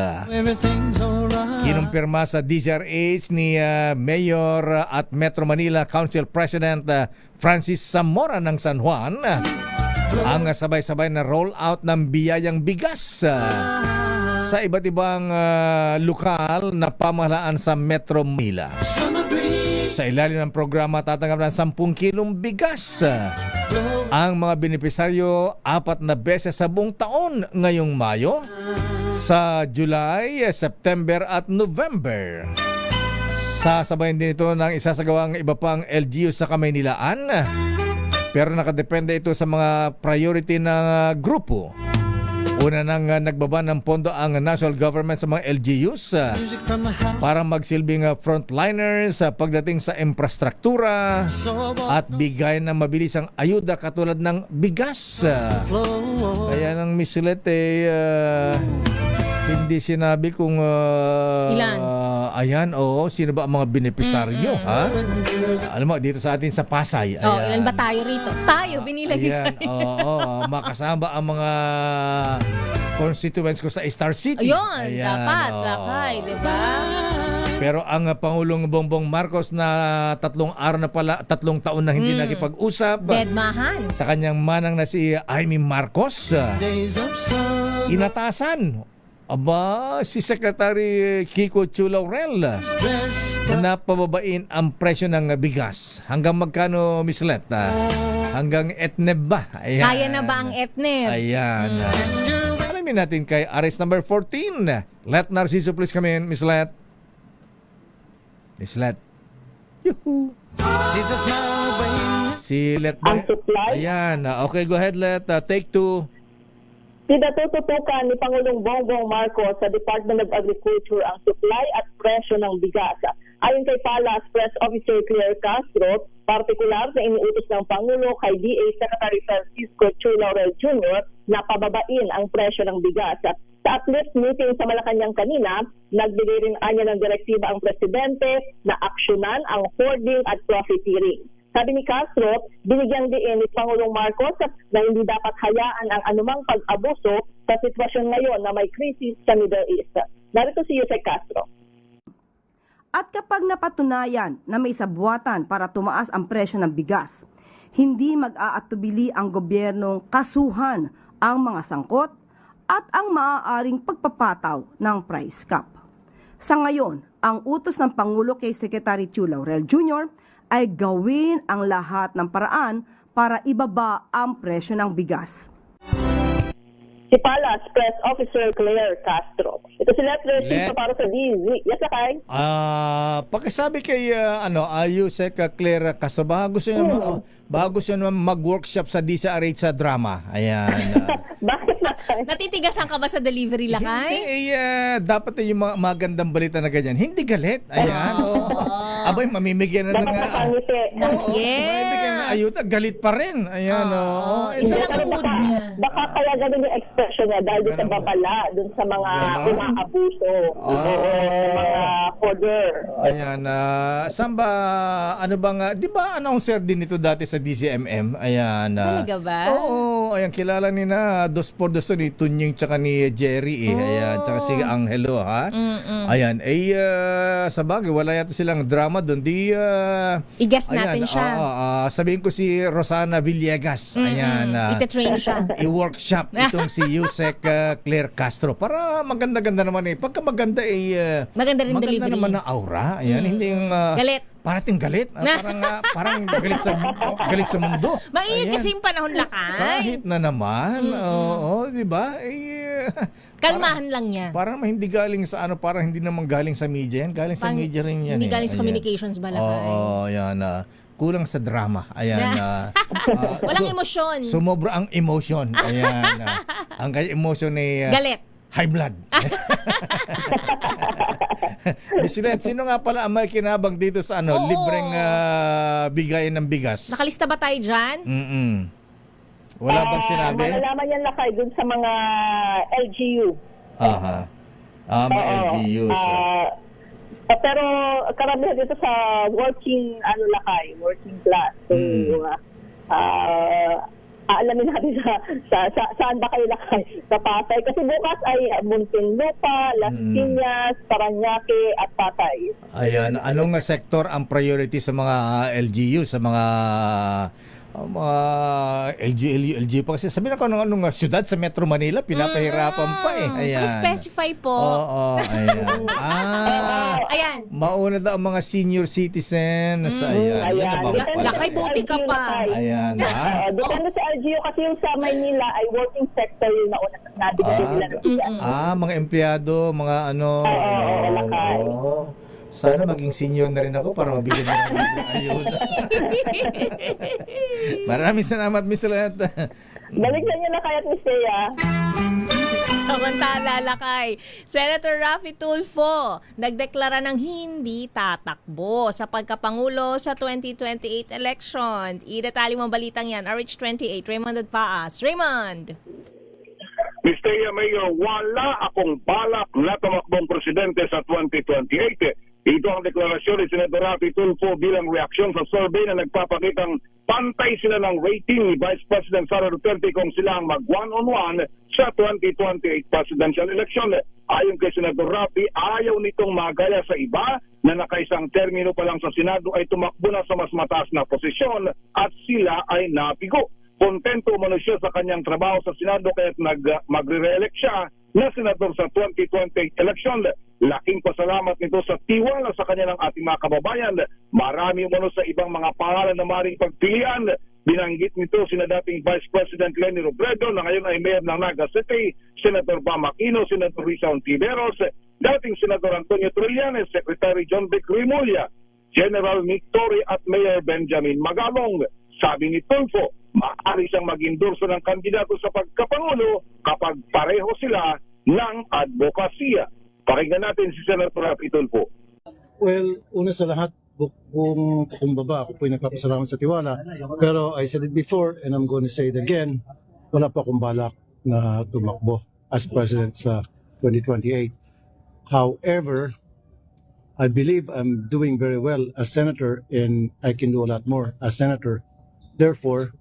Kinumpirma sa DZRH ni Mayor at Metro Manila Council President Francis Zamora ng San Juan ang sabay-sabay na rollout ng biyayang bigas sa iba't ibang lokal na pamahalaan sa Metro Manila. Sa ilalim ng programa, tatanggap ng 10 kilong bigas ang mga benepisaryo 4 na beses sa buong taon ngayong Mayo, sa July, September at November. Sasabayin din ito ng isasagawang iba pang LGU sa Kamaynilaan, pero nakadepende ito sa mga priority ng grupo. Una nang nagbaba ng pondo ang national government sa mga LGUs para magsilbing frontliners pagdating sa infrastruktura at bigay ng mabilisang ayuda katulad ng bigas. Kaya ng misilete, hindi sinabi kung ilan. Ayan, sino ba ang mga benepisaryo, ha? Alam mo, dito sa atin sa Pasay. Ilan ba tayo rito? Tayo, binilagay sa makasama ang mga constituents ko sa Star City. Ayun, dapat, lakay, diba? Pero ang Pangulong Bongbong Marcos na 3 taon na hindi nakipag-usap, Deadmahan. sa kanyang manang na si Amy Marcos, inatasan si Secretary Kiko Chu Laurel na pababain ang presyo ng bigas. Hanggang magkano, Miss Let? Hanggang etneb ba? Ayan. Kaya na ba ang etneb? Ayan. Alamin natin kay arrest number 14. Let Narciso, please come in, Miss Let. Miss Let. Yuhu. Si Let. Ayan. Okay, go ahead, Let. Take 2. Pinatututukan ni Pangulong Bongbong Marcos sa Department of Agriculture ang supply at presyo ng bigas. Ayon kay Palas Press Officer Claire Castro, partikular na iniutos ng Pangulo kay DA Secretary Francisco Chu Laurel Jr. na pababain ang presyo ng bigas. Sa uplift meeting sa Malacanang kanina, nagbigay rin anya ng direktiba ang presidente na aksyonan ang hoarding at profiteering. Sabi ni Castro, binigyang diin ni Pangulong Marcos na hindi dapat hayaan ang anumang pag-abuso sa sitwasyon ngayon na may krisis sa Middle East. Narito si Yusek Castro. At kapag napatunayan na may sabuatan para tumaas ang presyo ng bigas, hindi mag-aatubili ang gobyernong kasuhan ang mga sangkot at ang maaaring pagpapataw ng price cap. Sa ngayon, ang utos ng Pangulo kay Secretary Chu Laurel Jr. ay gawin ang lahat ng paraan para ibaba ang presyo ng bigas. Si Palas Press Officer Claire Castro. Ito si Letter Let- para sa DZ. Yes, Akay? Pakisabi kay Yusek Claire Castro, bago siya naman mag-workshop sa DCRH sa drama. Ayan. Bakit na? Natitigasan ka ba sa delivery, Lakay? Hindi, dapat yung mga magandang balita na ganyan. Hindi galit. Ayan. Abay, mamimigyan na ng... mamimigyan na ayuda. Galit pa rin. Ayan. Isa lang ang mood niya. Baka kaya ganun yung expression niya dahil doon sa babala, doon sa mga umaabuso, mga hoarder. Ayan. Saan ba, di ba announcer din ito dati sa DCMM? Ayan. Talaga ba? Oo. Ayan, kilala ni na dos por dos ni Tunying tsaka ni Jerry. Ayan. Tsaka si Angelo, ha? Ayan. Sa bagay, wala yata silang drama doon. I-guess natin siya. Sabihin ko si Rosana Villegas. Ayan. Ite-train siya. I-workshop itong si Yusek Claire Castro para maganda-ganda naman Pagka maganda maganda rin delivery. Maganda naman na aura. Ayan, hindi yung galit. Parating galit. Parang galit sa mundo. Mainit kasi yung panahon, Lakay. Kahit na naman. Oo, di ba? Kalmahan lang niya. Parang hindi galing sa parang hindi naman galing sa media yan. Galing sa media rin yan. Hindi galing sa communications ba, Lakay? Oo, yan. Kulang sa drama. Ayan. Walang emosyon. Sumobra ang emotion. Ayan. Ang emotion ay... galit. High blood. Bisilet, sino nga pala ang may kinabang dito sa libreng bigayan ng bigas? Nakalista ba tayo dyan? Wala bang sinabi? Malalaman yan, Lakay, dun sa mga LGU. Aha. Mga LGUs. Pero karamihan dito sa working, Lakay, working class. So, aalamin natin saan ba kayo Lakay sa Pasay. Kasi bukas ay Muntinlupa, Las Piñas, Parañaque at Pasay. Ayan, anong sektor ang priority sa mga LGU, sa mga LGU pa kasi sabi na ko anong syudad sa Metro Manila pinapahirapan pa ayan. Specify po. Ayan. Ayan. Mauna daw ang mga senior citizens. Ayan. Lakay, buti ka pa. Ayan. Depende sa LGU kasi yung sa Maynila ay working sector yung nauna nabigyan nila. Mga empleyado, mga Lakay. Sana maging senior na rin ako para mabigyan na ng ayuda. Maraming salamat, Miss Let. Baliksan niyo na kaya't Miss Thea. Samantala, Lakay, Senator Raffy Tulfo nagdeklara ng hindi tatakbo sa pagkapangulo sa 2028 election. Idetali mo balitang yan. RH28, Raymond Adpaas. Raymond! Miss Thea Mayor, wala akong balak na tumakbong presidente sa 2028. Ito ang deklarasyon ni Senator Raffy Tulfo bilang reaksyon sa survey na nagpapakitang pantay sila ng rating ni Vice President Sara Duterte kung sila ang mag-one-on-one sa 2028 presidential election. Ayon kay Senator Raffy, ayaw nitong magaya sa iba na nakaisang termino pa lang sa Senado ay tumakbo na sa mas mataas na posisyon at sila ay napigo. Kontento umano siya sa kanyang trabaho sa Senado kaya't magre-re-elect siya na senador sa 2028 election. Laking pasalamat nito sa tiwala sa kanya ng ating mga kababayan. Marami umano sa ibang mga pangalan na maring pagpilian. Binanggit nito sina dating Vice President Leni Robredo na ngayon ay Mayor ng Naga City, Senator Bam Aquino, Senator Risa Ontiveros, dating Senator Antonio Trillanes, Secretary John Vic Rimulya, General Nick Torre at Mayor Benjamin Magalong. Sabi ni Tulfo, maaari siyang mag-endorso ng kandidato sa pagkapangulo kapag pareho sila ng advokasya. Pakinggan natin si Senator Raffy Tulfo. Well, una sa lahat, buong kumbaba, ako po'y nagpapasalamat sa tiwala. Pero I said it before and I'm going to say it again, wala pa akong balak na tumakbo as president sa 2028. However, I believe I'm doing very well as senator and I can do a lot more as senator. Therefore,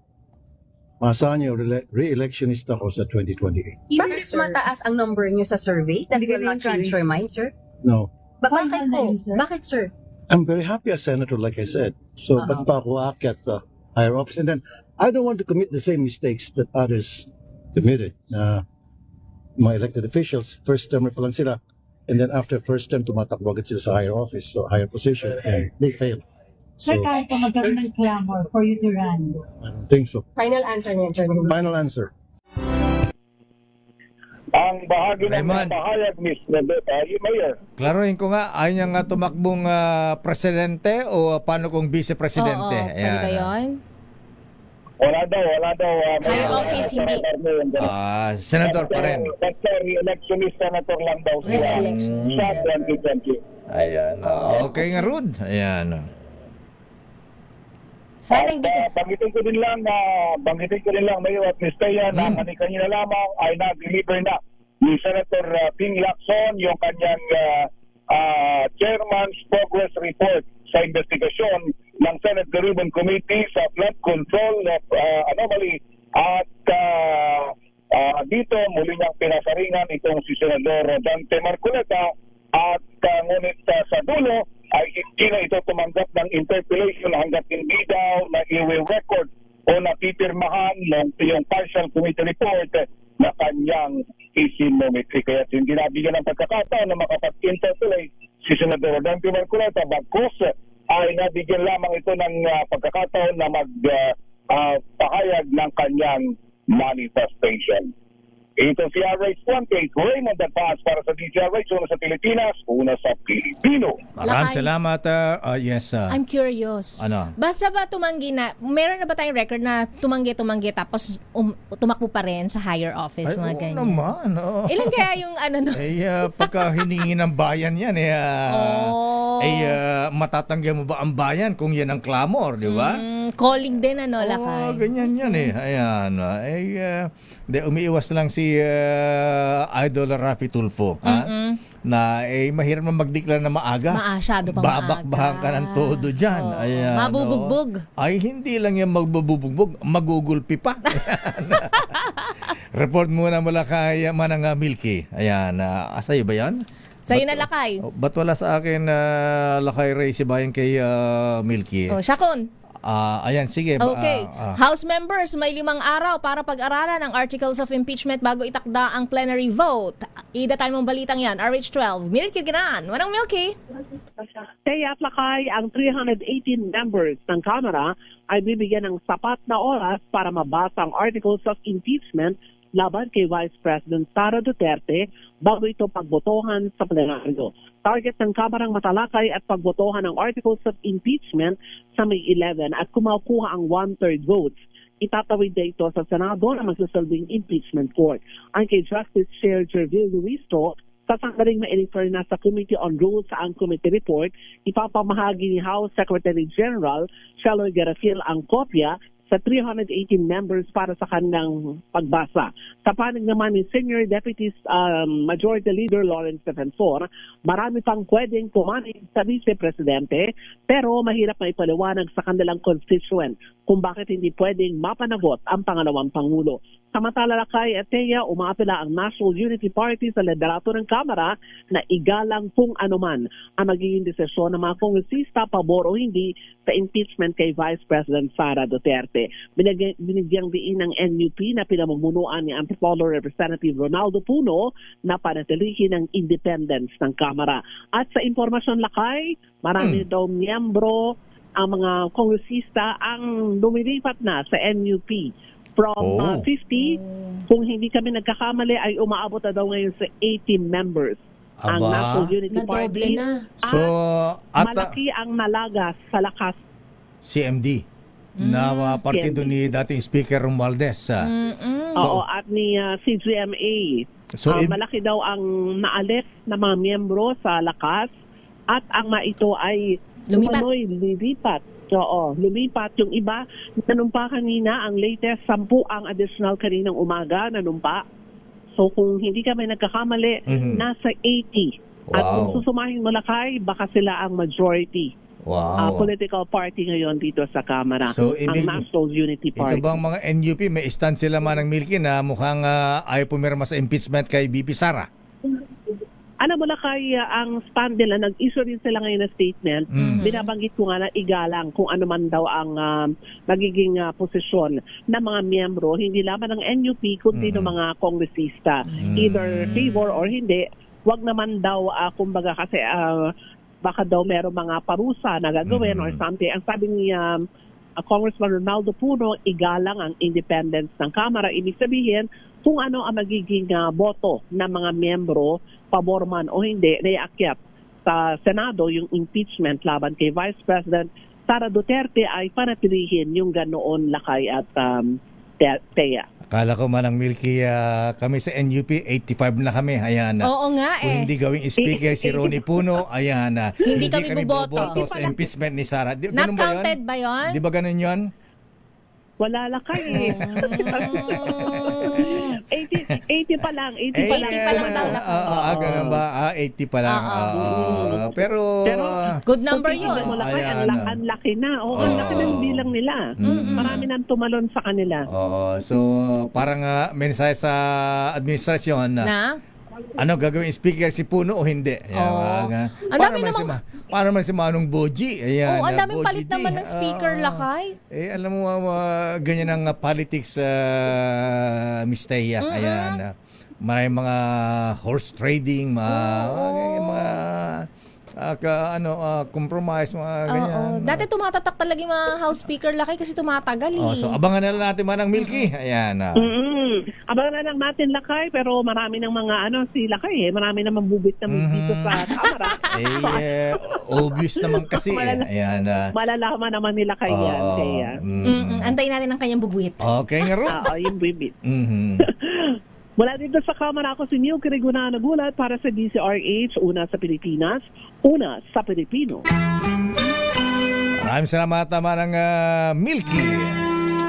maasahan niyo, re-electionist ako sa 2028. Bakit mataas ang number niyo sa survey? That will not change your mind, sir? No. Bakit po? Bakit, sir? I'm very happy as senator, like I said. So, ba't pa ako aakyat sa higher office? And then, I don't want to commit the same mistakes that others committed. Mga elected officials, first term pa lang sila. And then after first term, tumatakbo agad sila sa higher office, so higher position, and they fail. Sir, kaya pa magkaroon ng clamor for you to run? I don't think so. Final answer niya, sir. Final answer. Ang bahagi ng pahayag, Ms. Nabeta, Mayor. Klaruhin ko nga, ayaw niya nga tumakbong presidente o paano kung vice-presidente? Oo, pwede ba yun? Wala daw. Higher office, hindi. Senador pa rin. Basta re-electionist senator lang daw siya. Re-electionist. Sa 2020. Ayan. Okay nga, Rud. Ayan. Sana hindi ka... Banggitin ko din lang, Mayor at Ms. Teya, na kanina lamang ay nag-deliver na ni Senator Ping Lacson yung kanyang chairman's progress report sa investigasyon ng Senate Ribbon Committee sa flood control of anomaly at dito muli niyang pinasaringan itong si Senador Dante Marcoleta at ngunit sa dulo ay hindi na ito tumanggap ng interpellation hanggat hindi daw na i-record o napipirmahan ng yung partial committee report na kanyang isinometry. Kaya hindi nabigyan ng pagkakataon na makapag-interpellate si Senador Dante Marcoleta, bagkus ay nabigyan lamang ito ng pagkakataon na magpahayag ng kanyang manifestation. Ito si RH1K, Raymond Advance para sa DZRH, una sa Pilipinas, una sa Pilipino. Maraming salamat. Yes. I'm curious. Ano? Basta ba tumanggi na, meron na ba tayong record na tumanggi tapos tumakbo pa rin sa higher office, mga ganyan? Naman. Ilan kaya yung Pagka hiningi ng bayan yan, matatanggihan mo ba ang bayan kung yan ang clamor, di ba? Calling din, Lakay? Ganyan yan Ayan. Umiiwas lang si Idol Rafi Tulfo. Na mahirap na mag-declare na maaga. Masyado pa babakbahan ka ng todo dyan. Ayan, mabubugbog. Ay, hindi lang yan magbubugbog, magugulpi pa. Report muna mula kay Manang Milky. Ayan, sa'yo ba yan? Sa'yo na, Lakay. Ba't wala sa akin, Lakay Ray, si bayan kay Milky? Shakon. Ayan, sige. Okay. House members, may 5 araw para pag-aralan ang articles of impeachment bago itakda ang plenary vote. Ida tayo mong balitang yan. RH12, Milky Ginan. Manang Milky? Kaya at Lakay, ang 318 members ng Kamara ay bibigyan ng sapat na oras para mabasa ang articles of impeachment laban kay Vice President Sara Duterte bago ito pagbotohan sa plenaryo. Target ng Kamarang matalakay at pagbotohan ng articles of impeachment sa May 11 at kung makuha ang 1/3 votes. Itatawid na ito sa Senado na magsasalbing impeachment court. Ang kay Justice Chair Gervil Luisto, sa sanggaling ma-refer na sa Committee on Rules sa ang committee report, ipapamahagi ni House Secretary General Sheloy Garafil ang kopya sa 318 members para sa kanilang pagbasa. Sa panig naman ni Senior Deputy Majority Leader Lawrence Defensor, marami pang pwedeng pumanig sa Vice Presidente pero mahirap na ipaliwanag sa kanilang constituent kung bakit hindi pwedeng mapanagot ang pangalawang Pangulo. Samantala, Lakay at Teya, umaapela ang National Unity Party sa liderato ng Kamara na igalang kung anuman ang magiging desisyon ng mga kongresista pabor o hindi sa impeachment kay Vice President Sara Duterte. Binigyang diin ng NUP na pinamumunuan ni Antipolo Representative Ronaldo Puno na panatilihin ang independence ng Kamara. At sa impormasyon, Lakay, marami daw miyembro ang mga kongresista ang lumilipat na sa NUP. From 50, kung hindi kami nagkakamali, ay umaabot na daw ngayon sa 80 members. Ang National Unity Party. Na. So, malaki ang nalagas sa lakas. CMD. Na partido ni dating Speaker Romualdez. Oo, at ni CGMA. So, malaki daw ang naalis na mga miyembro sa lakas at ang mga ito ay lumipat. Oo, lumipat. Yung iba, nanumpa kanina, ang latest, 10 ang additional kaninang umaga, nanumpa. So kung hindi kami nagkakamali, nasa 80. At kung susumahin mo lakay, baka sila ang majority. Political party ngayon dito sa Kamara, So, ang National Unity Party. Ito bang mga NUP, may stand sila Manang Milky na mukhang ayaw pumirma sa impeachment kay BP Sara? Ano mo lakay, ang stand nila, nag-issue rin sila ngayon na statement. Binabanggit ko nga na igalang kung ano man daw ang magiging posisyon ng mga miyembro, hindi lamang ng NUP, kundi ng mga kongresista. Either favor or hindi, wag naman daw, kumbaga kasi baka daw meron mga parusa na gagawin or something. Ang sabi ni Congressman Ronaldo Puno, igalang ang independence ng Kamara. Ibig sabihin, kung ano ang magiging boto ng mga miyembro, pabor man o hindi, naiakyat sa Senado yung impeachment laban kay Vice President Sara Duterte ay panatilihin yung ganoon lakay at Thea. Akala ko Manang Milky, kami sa NUP, 85 na kami. Ayan. Oo nga Kung hindi gawing speaker si Ronnie Puno, ayan. Hindi kami boboto sa impeachment ni Sara. Not counted ba yun? Di ba ganun yun? Wala lakay. 80 pa lang. 80 pa lang. 80 pa lang daw lakay. Ganun ba? 80 pa lang. Pero good number yun. Ang laki na. Ang laki ng bilang nila. Marami nang tumalon sa kanila. So, parang mensahe sa administrasyon na? Ano gagawin speaker si Puno o hindi? Ang dami namang paano man si Manong Boji? Ayan. ang daming palit naman ng speaker lakay. Alam mo ganyan ang politics Miss Thea. Ayan. Maraming mga horse trading, mga compromise, mga ganyan. Dati tumatatak talaga yung mga House Speaker lakay kasi tumatagal So abangan na lang natin Manang Milky. Ayan. Abangan na lang natin lakay, pero marami ng mga si lakay marami naman bubit na dito sa Kamara. Obvious naman kasi. Ayan. Malalaman naman nila kay yan. Kaya. Antayin natin ang kanyang bubuit. Okay nga ro. Yung bibit. Mula dito sa Kamara, ako si Milky Reguna nagulat para sa DCRH, una sa Pilipinas, una sa Pilipino. Maraming salamat naman ng Milky.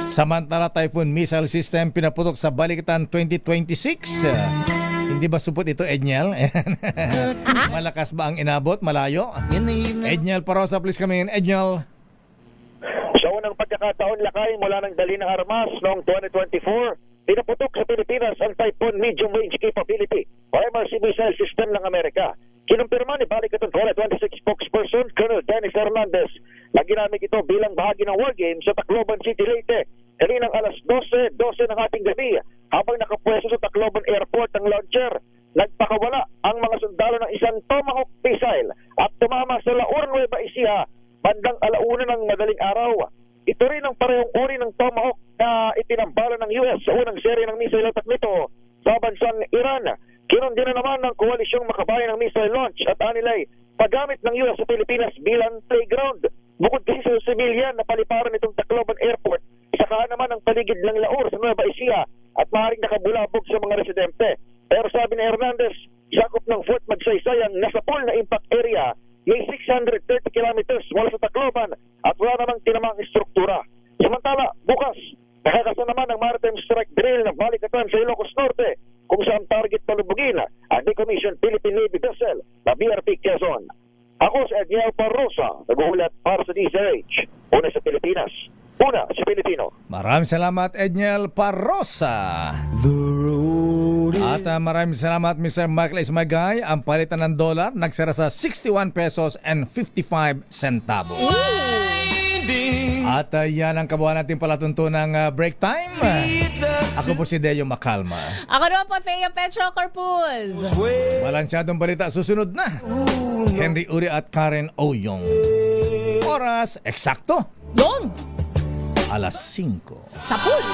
Samantala, Typhoon Missile System pinaputok sa Balikatan 2026. Hindi ba supot ito, Edniel? Malakas ba ang inabot? Malayo? Edniel Parosa, please come in. Edniel. Sa unang pagkakataon, lakay mula ng dali ng armas noong 2024, pinaputok sa Pilipinas ang Typhoon Medium Range Capability o MRC missile system ng Amerika. Kinumpirma ni Balikatan 2026 spokesperson Colonel Dennis Hernandez na ginamit ito bilang bahagi ng war game sa Tacloban City, Leyte. Kaninang alas 12 ng ating gabi, habang nakapwesto sa Tacloban Airport ang launcher, nagpakawala ang mga sundalo ng isang Tomahawk missile at tumama sa Laur, Nueva Ecija bandang alauna ng madaling araw. Ito rin ang parehong uri ng Tomahawk na itinambala ng US sa unang serye ng missile attack nito sa bansang Iran. Kinundi na naman ng koalisyong makabayan ng missile launch at anilay paggamit ng US sa Pilipinas bilang playground. Bukod kasi sa civilian na paliparan itong Tacloban Airport, saka naman ang paligid ng Laur sa Nueva Ecija at maaaring nakabulabog sa mga residente. Pero sabi ni Hernandez, sakop ng Fort Magsaysay ang nasa pool na impact area, may 630 kilometers mula sa Tacloban at wala namang tinamang istruktura. Samantala, bukas, nakakasa naman ang maritime strike drill ng Balikatan sa Ilocos Norte kung saan target palubugin ang decommissioned Philippine Navy vessel na BRP Quezon. Ako si Edniel Parrosa, nag-uulat para sa DZRH. Una sa Pilipinas, una sa Pilipino. Maraming salamat, Edniel Parrosa. At maraming salamat, Mr. Michael Ismagay. Ang palitan ng dolar, nagsara sa 61 pesos and 55 centavos. At yan ang kabuuan natin palatuntunang break time. Ako po si Deo Macalma. Ako naman po, Thea Petro Corpus. Balansyadong balita, susunod na. Henry Uri at Karen Oyong. Oras, eksakto. Yun! Alas 5. Sa pool.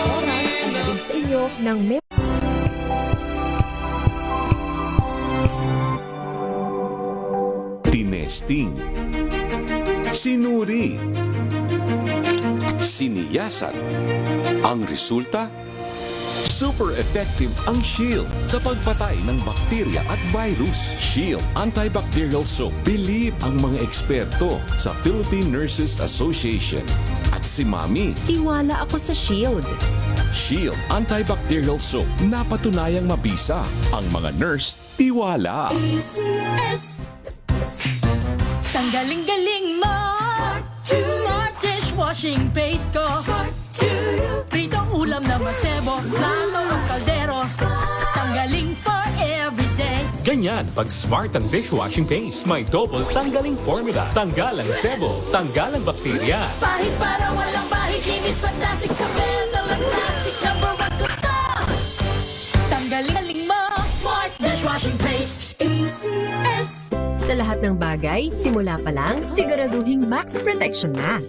Oras ang naging sa iyo ng Tinesting, sinuri, siniyasan. Ang resulta, Super effective ang Shield sa pagpatay ng bakterya at virus. Shield Antibacterial Soap. Believe ang mga eksperto sa Philippine Nurses Association. At si Mami. Tiwala ako sa Shield. Shield Antibacterial Soap. Napatunayang mabisa. Ang mga nurse, tiwala. ACS. Tanggaling-galing mo. Smart dishwashing paste ko. Pritong ulam na masebo. Plato ng kaldero. Tanggaling for everyday. Ganyan pag smart ang dishwashing paste. May double tanggaling formula. Tanggal ang sebo. Tanggal ang bakterya. Pahit para walang bahid. Linis fantastic sa bell. Walang plastic. Number 1 ko to. Tanggaling-galing mo. Smart dishwashing paste. ACS. Sa lahat ng bagay, simula pa lang, siguraduhing max protection na.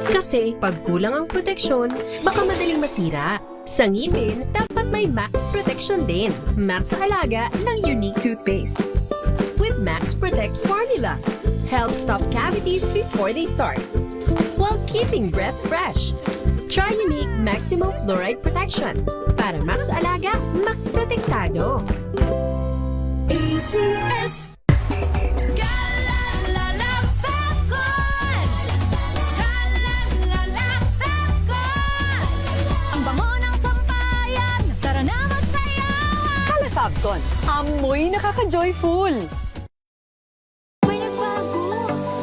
Kasi pag kulang ang proteksyon, baka madaling masira. Sa ngipin, dapat may max protection din. Max sa alaga ng unique toothpaste. With Max Protect formula, help stop cavities before they start, while keeping breath fresh. Try unique maximum fluoride protection. Para max alaga, max protektado. ACS. Fabcon, amoy nakaka-joyful. May nagbago,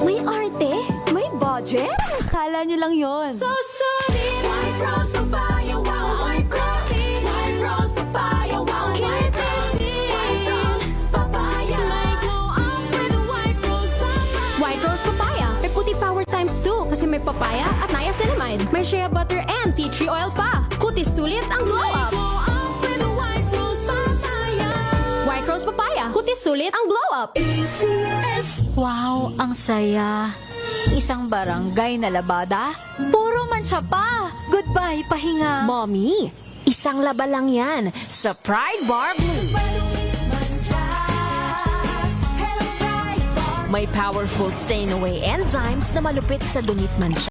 may arte, may budget. Akala nyo lang yon. So solid. White Rose Papaya, wow, white rose. White Rose Papaya, wow, white rose. White Rose Papaya. May glow up with White Rose Papaya. White Rose Papaya. May puti power times 2 kasi may papaya at niacinamide. May shea butter and tea tree oil pa. Kutis sulit ang glow up. White Rose Papaya. Kutis sulit ang glow up. ACS. Wow, ang saya. Isang barangay na labada, puro mancha pa. Goodbye, pahinga. Mommy, Isang laba lang yan sa Pride Bar Blue. May powerful stain-away enzymes na malupit sa dunit mancha.